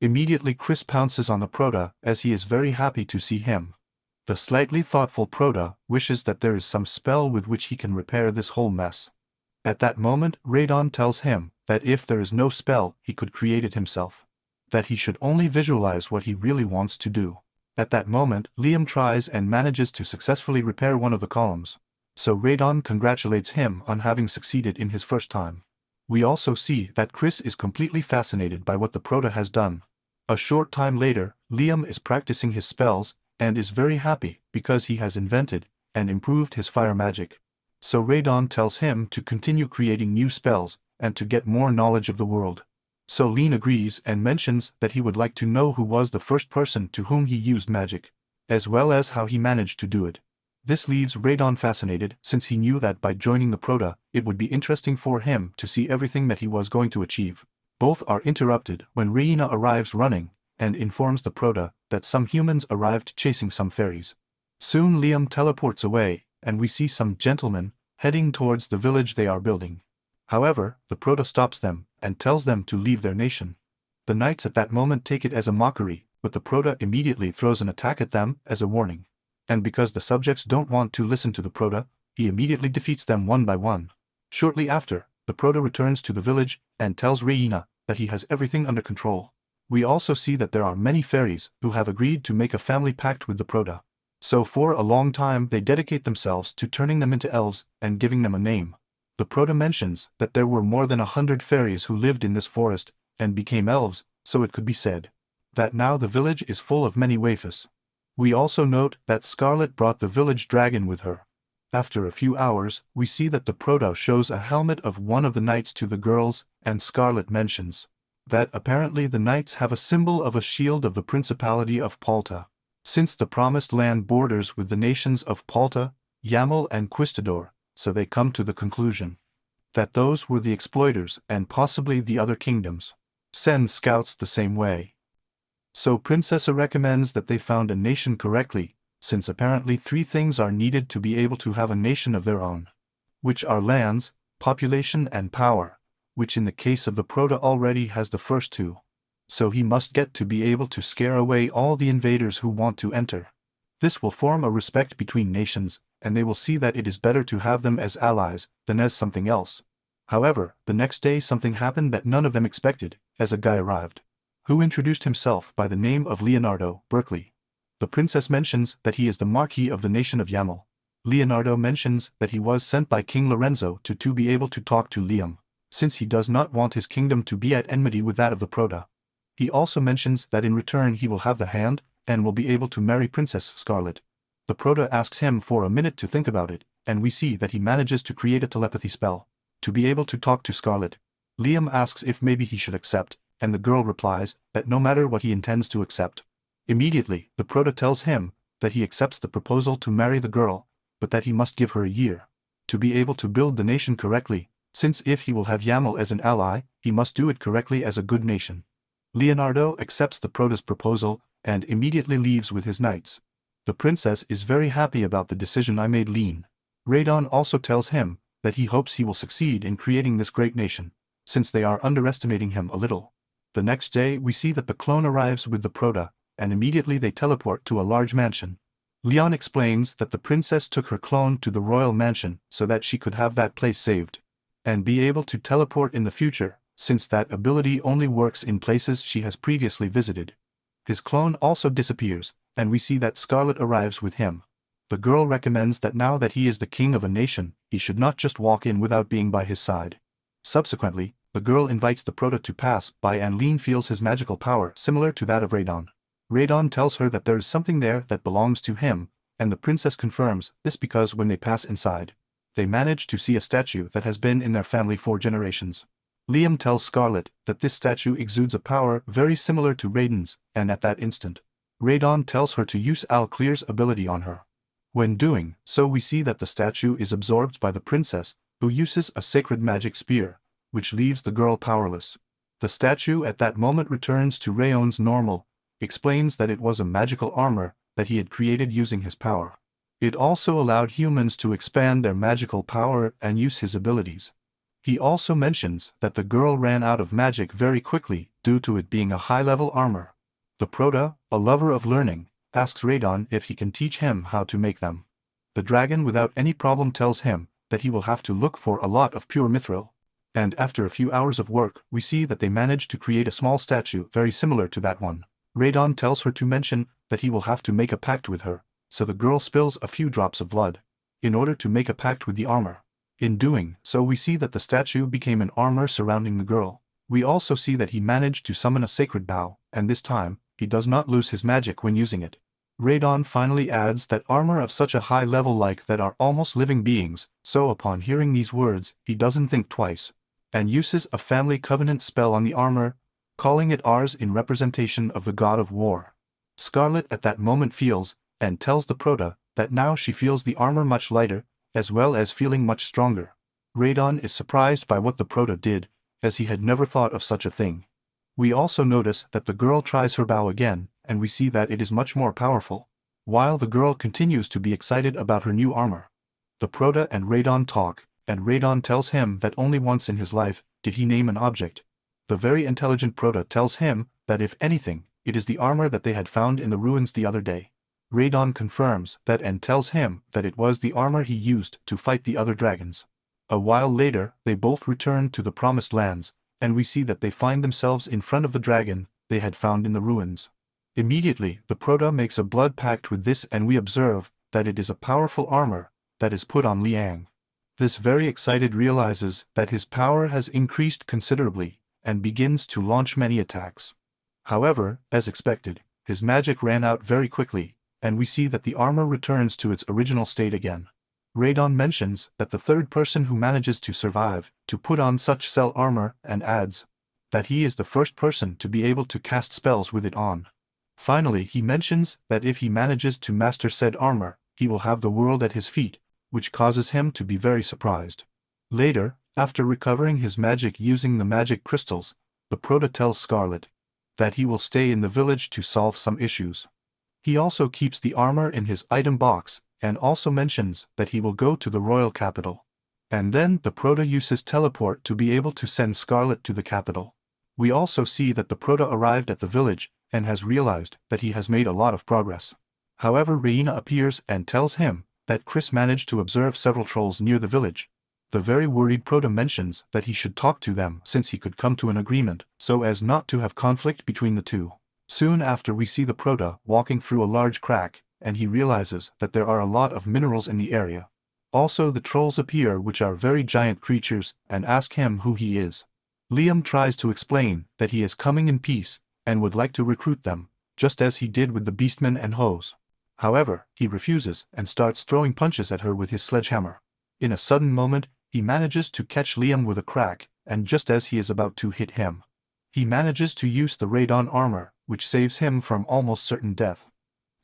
Immediately Chris pounces on the Proto as he is very happy to see him. The slightly thoughtful Proto wishes that there is some spell with which he can repair this whole mess. At that moment, Radon tells him that if there is no spell, he could create it himself. That he should only visualize what he really wants to do. At that moment, Liam tries and manages to successfully repair one of the columns. So Radon congratulates him on having succeeded in his first time. We also see that Chris is completely fascinated by what the Proto has done. A short time later, Liam is practicing his spells, and is very happy because he has invented and improved his fire magic. So Radon tells him to continue creating new spells, and to get more knowledge of the world. So Lean agrees and mentions that he would like to know who was the first person to whom he used magic, as well as how he managed to do it. This leaves Radon fascinated since he knew that by joining the Proto, it would be interesting for him to see everything that he was going to achieve. Both are interrupted when Reina arrives running, and informs the Proto that some humans arrived chasing some fairies. Soon Liam teleports away, and we see some gentlemen heading towards the village they are building. However, the Proto stops them, and tells them to leave their nation. The knights at that moment take it as a mockery, but the Proto immediately throws an attack at them as a warning. And because the subjects don't want to listen to the Proto, he immediately defeats them one by one. Shortly after, the Proto returns to the village, and tells Reina that he has everything under control. We also see that there are many fairies who have agreed to make a family pact with the Proto. So for a long time they dedicate themselves to turning them into elves and giving them a name. The Proto mentions that there were more than 100 fairies who lived in this forest, and became elves, so it could be said that now the village is full of many waifus. We also note that Scarlet brought the village dragon with her. After a few hours, we see that the Proto shows a helmet of one of the knights to the girls, and Scarlet mentions that apparently the knights have a symbol of a shield of the Principality of Palta. Since the Promised Land borders with the nations of Palta, Yamal and Quistador, so they come to the conclusion that those were the exploiters and possibly the other kingdoms. Send scouts the same way. So Princessa recommends that they found a nation correctly, since apparently 3 things are needed to be able to have a nation of their own, which are lands, population and power, which in the case of the Proto already has the first 2. So he must get to be able to scare away all the invaders who want to enter. This will form a respect between nations, and they will see that it is better to have them as allies than as something else. However, the next day something happened that none of them expected, as a guy arrived, who introduced himself by the name of Leonardo Berkeley. The princess mentions that he is the marquis of the nation of Yamal. Leonardo mentions that he was sent by King Lorenzo to be able to talk to Liam, since he does not want his kingdom to be at enmity with that of the Proto. He also mentions that in return he will have the hand, and will be able to marry Princess Scarlet. The Proto asks him for a minute to think about it, and we see that he manages to create a telepathy spell to be able to talk to Scarlet. Liam asks if maybe he should accept, and the girl replies that no matter what he intends to accept. Immediately, the Proto tells him that he accepts the proposal to marry the girl, but that he must give her a year to be able to build the nation correctly, since if he will have Yamal as an ally, he must do it correctly as a good nation. Leonardo accepts the prota's proposal and immediately leaves with his knights. The princess is very happy about the decision I made. Radon also tells him that he hopes he will succeed in creating this great nation, since they are underestimating him a little. The next day we see that the clone arrives with the prota, and immediately they teleport to a large mansion. Leon explains that the princess took her clone to the royal mansion so that she could have that place saved and be able to teleport in the future, since that ability only works in places she has previously visited. His clone also disappears, and we see that Scarlet arrives with him. The girl recommends that now that he is the king of a nation, he should not just walk in without being by his side. Subsequently, the girl invites the prota to pass by and Lean feels his magical power similar to that of Radon. Radon tells her that there is something there that belongs to him, and the princess confirms this because when they pass inside, they manage to see a statue that has been in their family for generations. Liam tells Scarlet that this statue exudes a power very similar to Raiden's, and at that instant, Radon tells her to use Al-Clear's ability on her. When doing so, we see that the statue is absorbed by the princess, who uses a sacred magic spear, which leaves the girl powerless. The statue at that moment returns to Rayon's normal, explains that it was a magical armor that he had created using his power. It also allowed humans to expand their magical power and use his abilities. He also mentions that the girl ran out of magic very quickly due to it being a high-level armor. The prota, a lover of learning, asks Radon if he can teach him how to make them. The dragon without any problem tells him that he will have to look for a lot of pure mithril. And after a few hours of work, we see that they manage to create a small statue very similar to that one. Radon tells her to mention that he will have to make a pact with her, so the girl spills a few drops of blood in order to make a pact with the armor. In doing so, we see that the statue became an armor surrounding the girl. We also see that he managed to summon a sacred bow, and this time, he does not lose his magic when using it. Radon finally adds that armor of such a high level like that are almost living beings, so upon hearing these words, he doesn't think twice, and uses a family covenant spell on the armor, calling it Ars in representation of the god of war. Scarlet at that moment feels, and tells the prota, that now she feels the armor much lighter, as well as feeling much stronger. Radon is surprised by what the prota did, as he had never thought of such a thing. We also notice that the girl tries her bow again, and we see that it is much more powerful. While the girl continues to be excited about her new armor, the prota and Radon talk, and Radon tells him that only once in his life did he name an object. The very intelligent prota tells him that if anything, it is the armor that they had found in the ruins the other day. Radon confirms that and tells him that it was the armor he used to fight the other dragons. A while later, they both return to the Promised Lands, and we see that they find themselves in front of the dragon they had found in the ruins. Immediately, the prota makes a blood pact with this, and we observe that it is a powerful armor that is put on Liang. This very excited realizes that his power has increased considerably, and begins to launch many attacks. However, as expected, his magic ran out very quickly, and we see that the armor returns to its original state again. Radon mentions that the third person who manages to survive to put on such cell armor, and adds that he is the first person to be able to cast spells with it on. Finally, he mentions that if he manages to master said armor, he will have the world at his feet, which causes him to be very surprised. Later, after recovering his magic using the magic crystals, the prota tells Scarlet that he will stay in the village to solve some issues. He also keeps the armor in his item box, and also mentions that he will go to the royal capital. And then the prota uses teleport to be able to send Scarlet to the capital. We also see that the prota arrived at the village, and has realized that he has made a lot of progress. However, Reina appears and tells him that Chris managed to observe several trolls near the village. The very worried prota mentions that he should talk to them since he could come to an agreement, so as not to have conflict between the two. Soon after, we see the prota walking through a large crack, and he realizes that there are a lot of minerals in the area. Also the trolls appear, which are very giant creatures, and ask him who he is. Liam tries to explain that he is coming in peace, and would like to recruit them, just as he did with the beastmen and hoes. However, he refuses and starts throwing punches at her with his sledgehammer. In a sudden moment, he manages to catch Liam with a crack, and just as he is about to hit him, he manages to use the Radon armor, which saves him from almost certain death.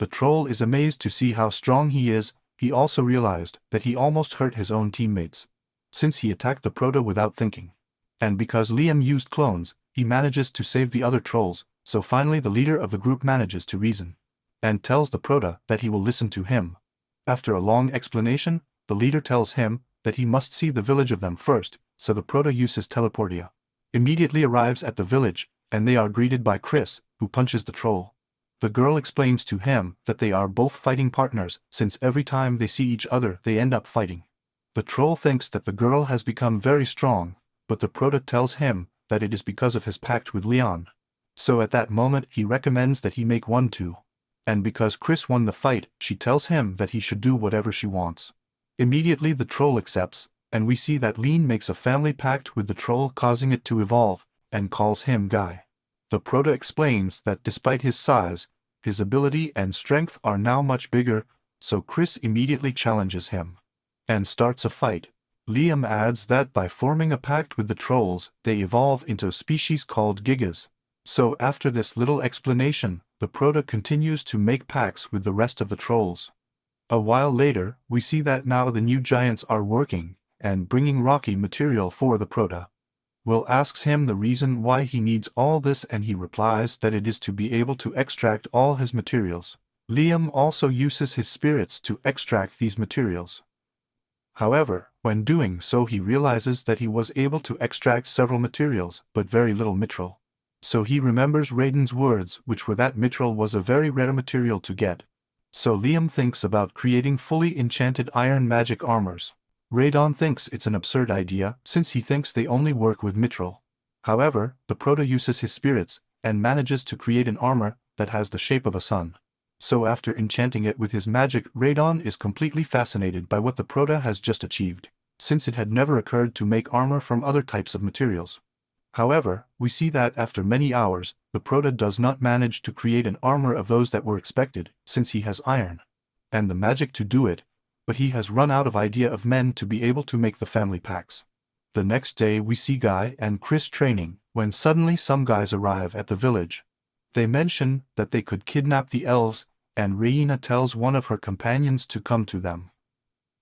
The troll is amazed to see how strong he is. He also realized that he almost hurt his own teammates, since he attacked the Proto without thinking. And because Liam used clones, he manages to save the other trolls, so finally the leader of the group manages to reason, and tells the Proto that he will listen to him. After a long explanation, the leader tells him that he must see the village of them first, so the Proto uses teleportia. Immediately arrives at the village, and they are greeted by Chris, who punches the troll. The girl explains to him that they are both fighting partners, since every time they see each other they end up fighting. The troll thinks that the girl has become very strong, but the Proto tells him that it is because of his pact with Leon. So at that moment he recommends that he make one too. And because Chris won the fight, she tells him that he should do whatever she wants. Immediately the troll accepts, and we see that Lean makes a family pact with the troll, causing it to evolve, and calls him Guy. The Proto explains that despite his size, his ability and strength are now much bigger, so Chris immediately challenges him and starts a fight. Liam adds that by forming a pact with the trolls, they evolve into a species called Gigas. So after this little explanation, the Proto continues to make pacts with the rest of the trolls. A while later, we see that now the new giants are working and bringing rocky material for the Proto. Will asks him the reason why he needs all this, and he replies that it is to be able to extract all his materials. Liam also uses his spirits to extract these materials. However, when doing so he realizes that he was able to extract several materials but very little mithril. So he remembers Raiden's words, which were that mithril was a very rare material to get. So Liam thinks about creating fully enchanted iron magic armors. Raiden thinks it's an absurd idea, since he thinks they only work with mithril. However, the Proto uses his spirits, and manages to create an armor that has the shape of a sun. So after enchanting it with his magic, Raiden is completely fascinated by what the Proto has just achieved, since it had never occurred to make armor from other types of materials. However, we see that after many hours, the Proto does not manage to create an armor of those that were expected, since he has iron and the magic to do it, but he has run out of idea of men to be able to make the family packs. The next day we see Guy and Chris training, when suddenly some guys arrive at the village. They mention that they could kidnap the elves, and Reina tells one of her companions to come to them.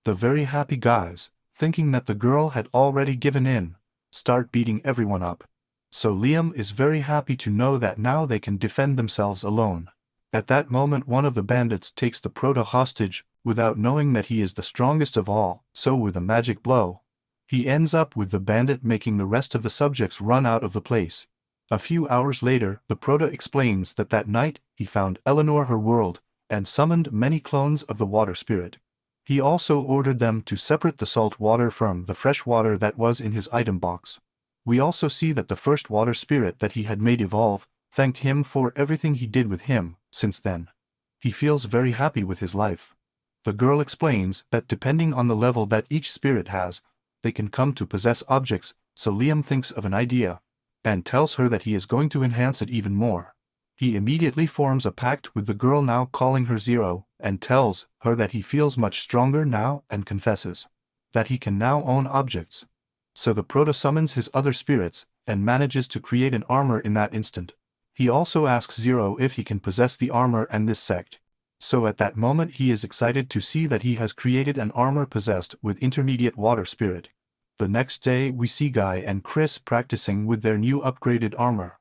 The very happy guys, thinking that the girl had already given in, start beating everyone up. So Liam is very happy to know that now they can defend themselves alone. At that moment one of the bandits takes the Proto hostage, without knowing that he is the strongest of all, so with a magic blow, he ends up with the bandit, making the rest of the subjects run out of the place. A few hours later, the Proto explains that that night he found Eleanor her world, and summoned many clones of the water spirit. He also ordered them to separate the salt water from the fresh water that was in his item box. We also see that the first water spirit that he had made evolve thanked him for everything he did with him. Since then, he feels very happy with his life. The girl explains that depending on the level that each spirit has, they can come to possess objects, so Liam thinks of an idea, and tells her that he is going to enhance it even more. He immediately forms a pact with the girl, now calling her Zero, and tells her that he feels much stronger now and confesses that he can now own objects. So the Proto summons his other spirits, and manages to create an armor in that instant. He also asks Zero if he can possess the armor and this sect. So at that moment he is excited to see that he has created an armor possessed with intermediate water spirit. The next day we see Guy and Chris practicing with their new upgraded armor.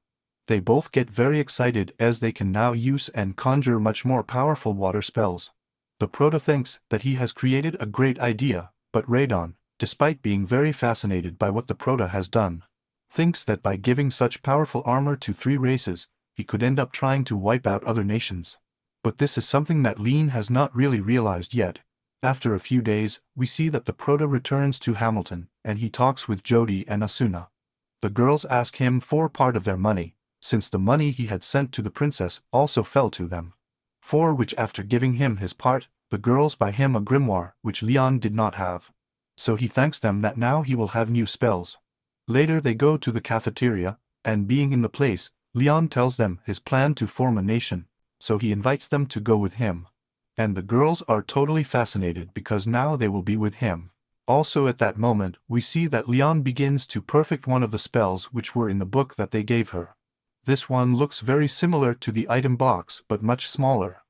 They both get very excited as they can now use and conjure much more powerful water spells. The Proto thinks that he has created a great idea, but Raiden, despite being very fascinated by what the Proto has done, thinks that by giving such powerful armor to 3 races, he could end up trying to wipe out other nations. But this is something that Lean has not really realized yet. After a few days, we see that the Proto returns to Hamilton, and he talks with Jody and Asuna. The girls ask him for part of their money, since the money he had sent to the princess also fell to them. For which, after giving him his part, the girls buy him a grimoire, which Leon did not have. So he thanks them that now he will have new spells. Later they go to the cafeteria, and being in the place, Leon tells them his plan to form a nation, so he invites them to go with him. And the girls are totally fascinated because now they will be with him. Also at that moment, we see that Leon begins to perfect one of the spells which were in the book that they gave her. This one looks very similar to the item box but much smaller.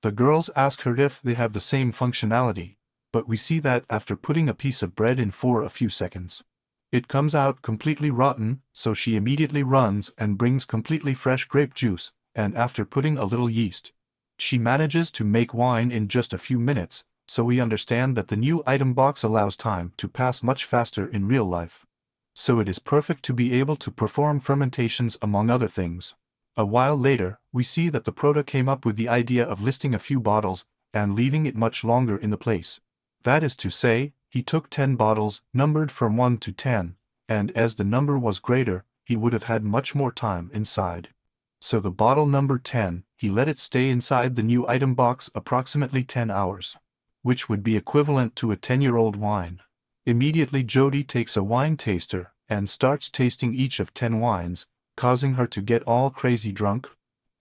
The girls ask her if they have the same functionality, but we see that after putting a piece of bread in for a few seconds, it comes out completely rotten, so she immediately runs and brings completely fresh grape juice, and after putting a little yeast, she manages to make wine in just a few minutes, so we understand that the new item box allows time to pass much faster in real life. So it is perfect to be able to perform fermentations among other things. A while later, we see that the Prota came up with the idea of listing a few bottles and leaving it much longer in the place. That is to say, he took 10 bottles, numbered from 1 to 10, and as the number was greater, he would have had much more time inside. So the bottle number 10, he let it stay inside the new item box approximately 10 hours, which would be equivalent to a 10-year-old wine. Immediately Jody takes a wine taster and starts tasting each of 10 wines, causing her to get all crazy drunk,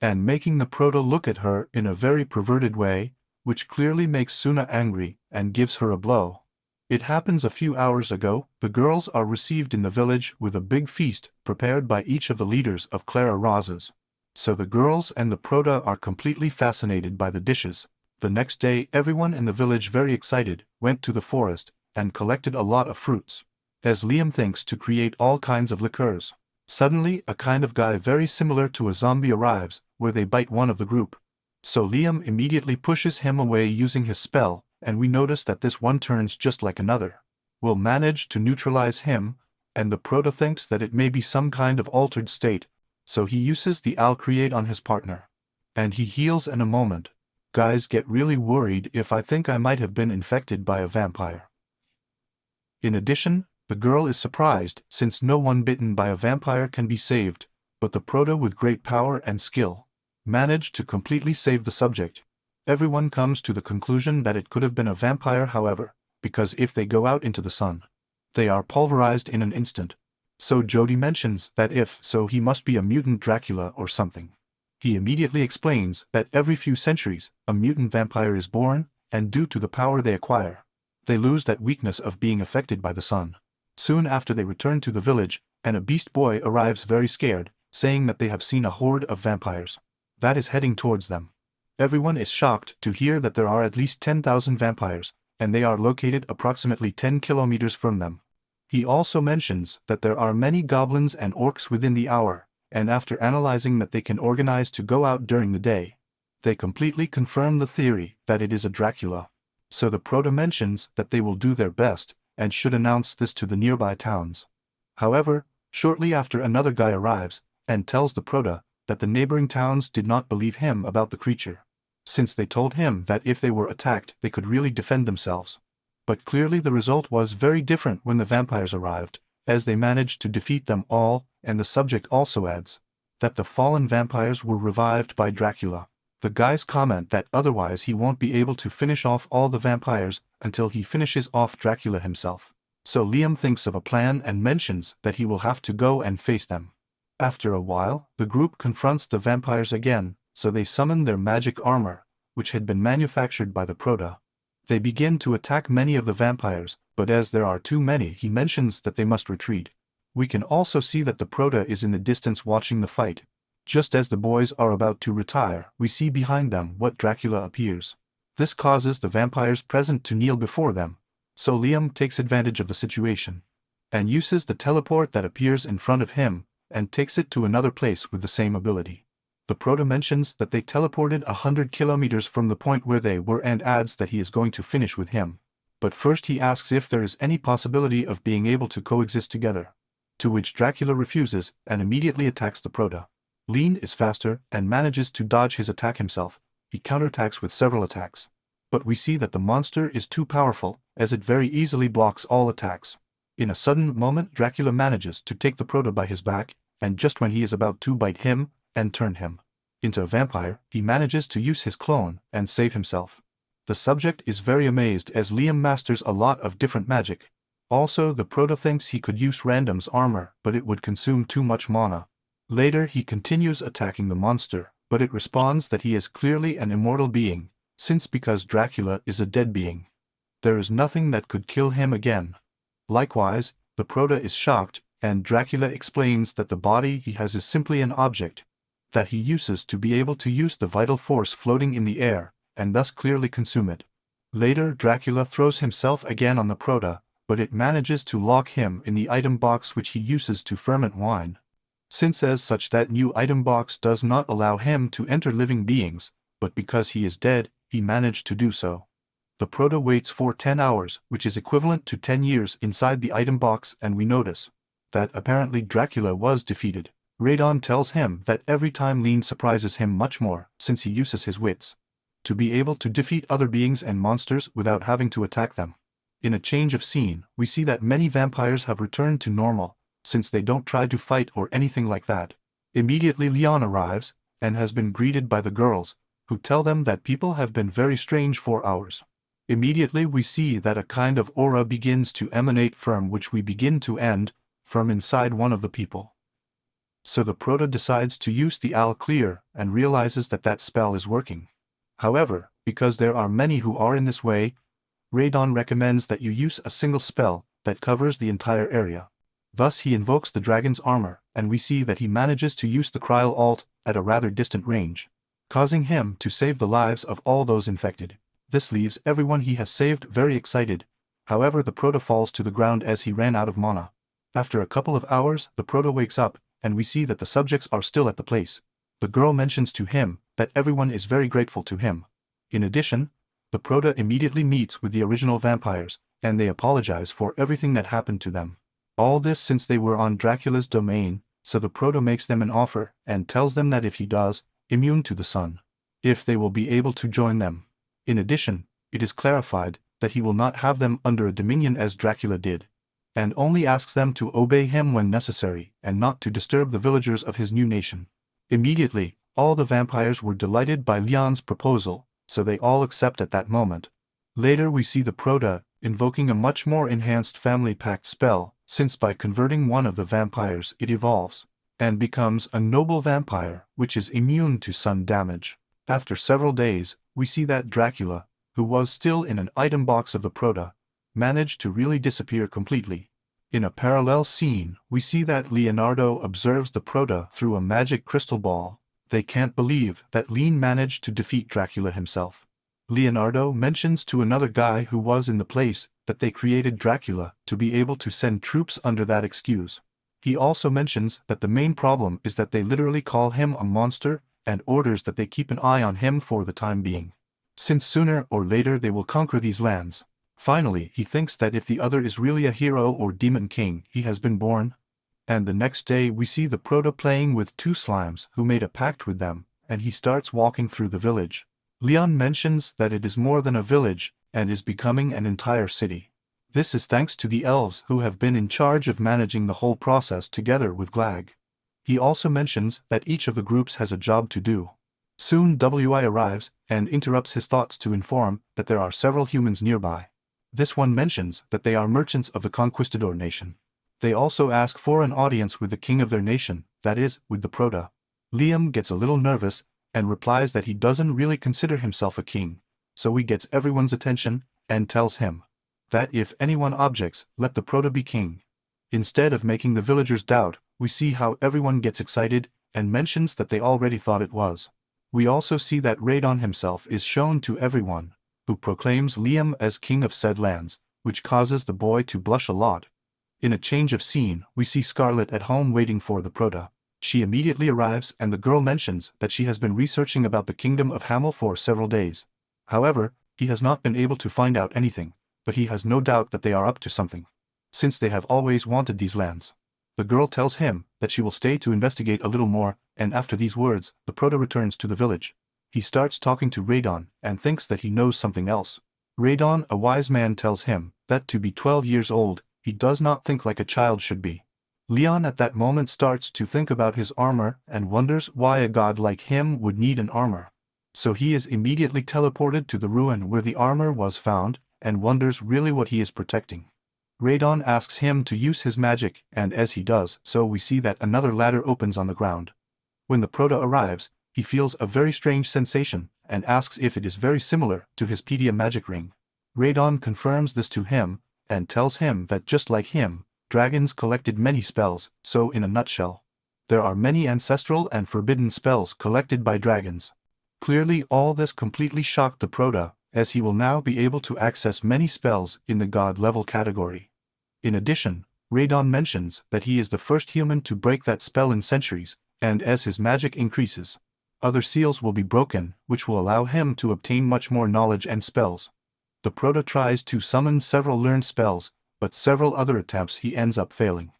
and making the Prota look at her in a very perverted way, which clearly makes Suna angry and gives her a blow. It happens a few hours ago. The girls are received in the village with a big feast prepared by each of the leaders of Clara Razas. So the girls and the Prota are completely fascinated by the dishes. The next day everyone in the village, very excited, went to the forest and collected a lot of fruits, as Liam thinks, to create all kinds of liqueurs. Suddenly a kind of guy very similar to a zombie arrives, where they bite one of the group. So Liam immediately pushes him away using his spell, and we notice that this one turns just like another. Will manage to neutralize him, and the Prota thinks that it may be some kind of altered state, so he uses the Alchemy on his partner. And he heals in a moment. Guys get really worried if I think I might have been infected by a vampire. In addition, the girl is surprised since no one bitten by a vampire can be saved, but the Prota, with great power and skill, managed to completely save the subject. Everyone comes to the conclusion that it could have been a vampire, however, because if they go out into the sun, they are pulverized in an instant. So Jody mentions that if so, he must be a mutant Dracula or something. He immediately explains that every few centuries, a mutant vampire is born, and due to the power they acquire, they lose that weakness of being affected by the sun. Soon after they return to the village, and a beast boy arrives very scared, saying that they have seen a horde of vampires that is heading towards them. Everyone is shocked to hear that there are at least 10,000 vampires, and they are located approximately 10 kilometers from them. He also mentions that there are many goblins and orcs within the hour, and after analyzing that they can organize to go out during the day, they completely confirm the theory that it is a Dracula. So the Prota mentions that they will do their best, and should announce this to the nearby towns. However, shortly after, another guy arrives, and tells the Prota that the neighboring towns did not believe him about the creature, since they told him that if they were attacked they could really defend themselves. But clearly the result was very different when the vampires arrived, as they managed to defeat them all, and the subject also adds that the fallen vampires were revived by Dracula. The guys comment that otherwise he won't be able to finish off all the vampires until he finishes off Dracula himself. So Liam thinks of a plan and mentions that he will have to go and face them. After a while, the group confronts the vampires again, so they summon their magic armor, which had been manufactured by the Prota. They begin to attack many of the vampires, but as there are too many, he mentions that they must retreat. We can also see that the Prota is in the distance watching the fight. Just as the boys are about to retire, we see behind them what Dracula appears. This causes the vampires present to kneel before them, so Liam takes advantage of the situation, and uses the teleport that appears in front of him, and takes it to another place with the same ability. The Prota mentions that they teleported 100 kilometers from the point where they were and adds that he is going to finish with him. But first he asks if there is any possibility of being able to coexist together, to which Dracula refuses and immediately attacks the Prota. Lean is faster and manages to dodge his attack himself. He counterattacks with several attacks. But we see that the monster is too powerful, as it very easily blocks all attacks. In a sudden moment, Dracula manages to take the Prota by his back, and just when he is about to bite him and turn him into a vampire, he manages to use his clone and save himself. The subject is very amazed as Liam masters a lot of different magic. Also, the Prota thinks he could use Random's armor, but it would consume too much mana. Later he continues attacking the monster, but it responds that he is clearly an immortal being, since because Dracula is a dead being, there is nothing that could kill him again. Likewise, the Prota is shocked, and Dracula explains that the body he has is simply an object that he uses to be able to use the vital force floating in the air, and thus clearly consume it. Later, Dracula throws himself again on the Prota, but it manages to lock him in the item box which he uses to ferment wine. Since as such that new item box does not allow him to enter living beings, but because he is dead, he managed to do so. The Prota waits for 10 hours, which is equivalent to 10 years inside the item box, and we notice that apparently Dracula was defeated. Radon tells him that every time Lean surprises him much more, since he uses his wits to be able to defeat other beings and monsters without having to attack them. In a change of scene, we see that many vampires have returned to normal, since they don't try to fight or anything like that. Immediately Leon arrives, and has been greeted by the girls, who tell them that people have been very strange for hours. Immediately we see that a kind of aura begins to emanate from which we begin to end, from inside one of the people. So the Prota decides to use the Al Clear and realizes that that spell is working. However, because there are many who are in this way, Radon recommends that you use a single spell that covers the entire area. Thus he invokes the dragon's armor, and we see that he manages to use the Kryl Alt at a rather distant range, causing him to save the lives of all those infected. This leaves everyone he has saved very excited. However, the Prota falls to the ground as he ran out of mana. After a couple of hours, the Prota wakes up, and we see that the subjects are still at the place. The girl mentions to him that everyone is very grateful to him. In addition, the Prota immediately meets with the original vampires, and they apologize for everything that happened to them. All this since they were on Dracula's domain, so the Prota makes them an offer, and tells them that if he does, immune to the sun, if they will be able to join them. In addition, it is clarified that he will not have them under a dominion as Dracula did, and only asks them to obey him when necessary, and not to disturb the villagers of his new nation. Immediately, all the vampires were delighted by Leon's proposal, so they all accept at that moment. Later we see the Prota invoking a much more enhanced family pact spell, since by converting one of the vampires it evolves, and becomes a noble vampire, which is immune to sun damage. After several days, we see that Dracula, who was still in an item box of the Prota, managed to really disappear completely. In a parallel scene, we see that Leonardo observes the Prota through a magic crystal ball. They can't believe that Lean managed to defeat Dracula himself. Leonardo mentions to another guy who was in the place that they created Dracula to be able to send troops under that excuse. He also mentions that the main problem is that they literally call him a monster and orders that they keep an eye on him for the time being, since sooner or later they will conquer these lands. Finally, he thinks that if the other is really a hero or demon king, he has been born. And the next day we see the Prota playing with two slimes who made a pact with them, and he starts walking through the village. Leon mentions that it is more than a village, and is becoming an entire city. This is thanks to the elves who have been in charge of managing the whole process together with Glag. He also mentions that each of the groups has a job to do. Soon Wi arrives, and interrupts his thoughts to inform that there are several humans nearby. This one mentions that they are merchants of the Conquistador nation. They also ask for an audience with the king of their nation, that is, with the Prota. Liam gets a little nervous, and replies that he doesn't really consider himself a king, so he gets everyone's attention, and tells him that if anyone objects, let the Prota be king. Instead of making the villagers doubt, we see how everyone gets excited, and mentions that they already thought it was. We also see that Radon himself is shown to everyone, who proclaims Liam as king of said lands, which causes the boy to blush a lot. In a change of scene, we see Scarlet at home waiting for the Prota. She immediately arrives, and the girl mentions that she has been researching about the kingdom of Hamel for several days. However, he has not been able to find out anything, but he has no doubt that they are up to something, since they have always wanted these lands. The girl tells him that she will stay to investigate a little more, and after these words, the Prota returns to the village. He starts talking to Radon, and thinks that he knows something else. Radon, a wise man, tells him that to be 12 years old, he does not think like a child should be. Leon at that moment starts to think about his armor, and wonders why a god like him would need an armor. So he is immediately teleported to the ruin where the armor was found, and wonders really what he is protecting. Radon asks him to use his magic, and as he does so we see that another ladder opens on the ground. When the Prota arrives, he feels a very strange sensation, and asks if it is very similar to his Pedia magic ring. Radon confirms this to him, and tells him that just like him, dragons collected many spells, so in a nutshell, there are many ancestral and forbidden spells collected by dragons. Clearly all this completely shocked the Prota, as he will now be able to access many spells in the god level category. In addition, Radon mentions that he is the first human to break that spell in centuries, and as his magic increases, other seals will be broken, which will allow him to obtain much more knowledge and spells. The Prota tries to summon several learned spells, but several other attempts he ends up failing.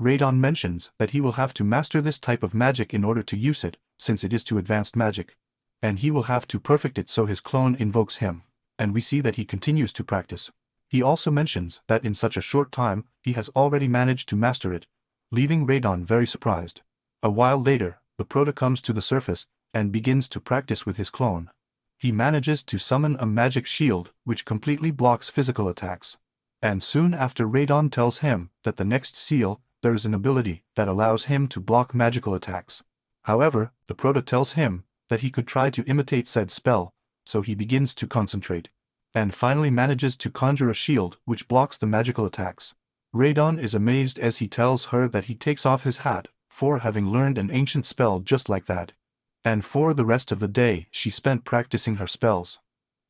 Radon mentions that he will have to master this type of magic in order to use it, since it is too advanced magic. And he will have to perfect it so his clone invokes him, and we see that he continues to practice. He also mentions that in such a short time, he has already managed to master it, leaving Radon very surprised. A while later, the Prota comes to the surface, and begins to practice with his clone. He manages to summon a magic shield which completely blocks physical attacks. And soon after Radon tells him that the next seal, there is an ability that allows him to block magical attacks. However, the Prota tells him that he could try to imitate said spell, so he begins to concentrate, and finally manages to conjure a shield which blocks the magical attacks. Radon is amazed as he tells her that he takes off his hat for having learned an ancient spell just like that. And for the rest of the day she spent practicing her spells.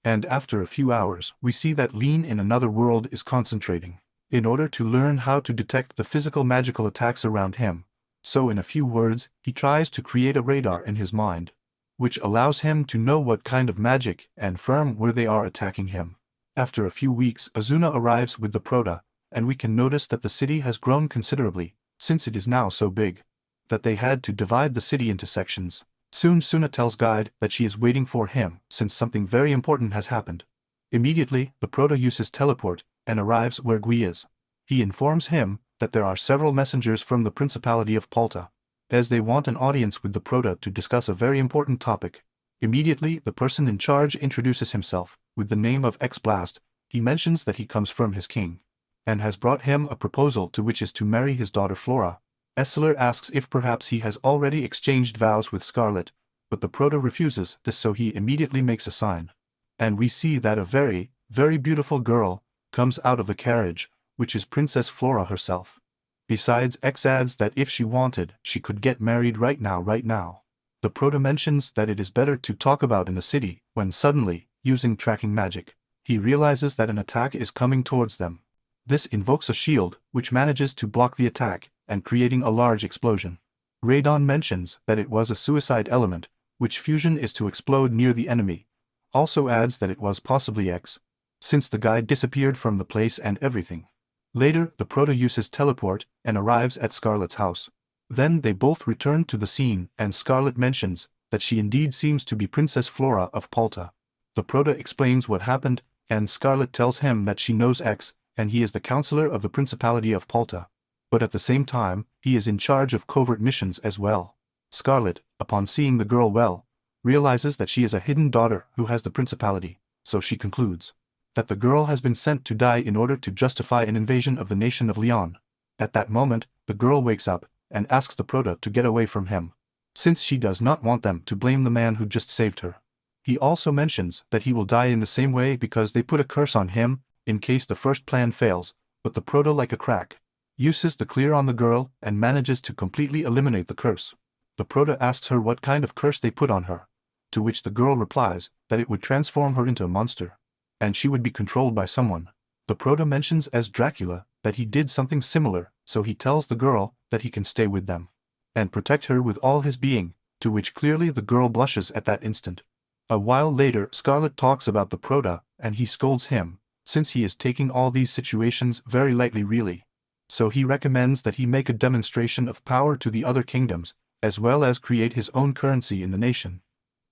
And after a few hours we see that Lean in another world is concentrating, in order to learn how to detect the physical magical attacks around him. So in a few words, he tries to create a radar in his mind, which allows him to know what kind of magic and firm where they are attacking him. After a few weeks, Azuna arrives with the Prota, and we can notice that the city has grown considerably, since it is now so big that they had to divide the city into sections. Soon Suna tells Guide that she is waiting for him, since something very important has happened. Immediately, the Prota uses teleport, and arrives where Gui is. He informs him that there are several messengers from the Principality of Palta, as they want an audience with the Prota to discuss a very important topic. Immediately, the person in charge introduces himself, with the name of X-Blast. He mentions that he comes from his king, and has brought him a proposal to which is to marry his daughter Flora. Essler asks if perhaps he has already exchanged vows with Scarlet, but the Prota refuses this, so he immediately makes a sign. And we see that a very, very beautiful girl comes out of the carriage, which is Princess Flora herself. Besides, X adds that if she wanted, she could get married right now. The Prota mentions that it is better to talk about in the city, when suddenly, using tracking magic, he realizes that an attack is coming towards them. This invokes a shield, which manages to block the attack, and creating a large explosion. Radon mentions that it was a suicide element, which fusion is to explode near the enemy. Also adds that it was possibly X, since the guy disappeared from the place and everything. Later, the Prota uses teleport, and arrives at Scarlet's house. Then they both return to the scene, and Scarlet mentions that she indeed seems to be Princess Flora of Palta. The Prota explains what happened, and Scarlet tells him that she knows X, and he is the counselor of the Principality of Palta. But at the same time, he is in charge of covert missions as well. Scarlet, upon seeing the girl realizes that she is a hidden daughter who has the principality, so she concludes that the girl has been sent to die in order to justify an invasion of the nation of Leon. At that moment, the girl wakes up, and asks the Prota to get away from him, since she does not want them to blame the man who just saved her. He also mentions that he will die in the same way because they put a curse on him, in case the first plan fails, but the Prota, like a crack, uses the clear on the girl and manages to completely eliminate the curse. The Prota asks her what kind of curse they put on her, to which the girl replies that it would transform her into a monster, and she would be controlled by someone. The Prota mentions as Dracula that he did something similar, so he tells the girl that he can stay with them and protect her with all his being, to which clearly the girl blushes at that instant. A while later, Scarlet talks about the Prota, and he scolds him, since he is taking all these situations very lightly really. So he recommends that he make a demonstration of power to the other kingdoms, as well as create his own currency in the nation.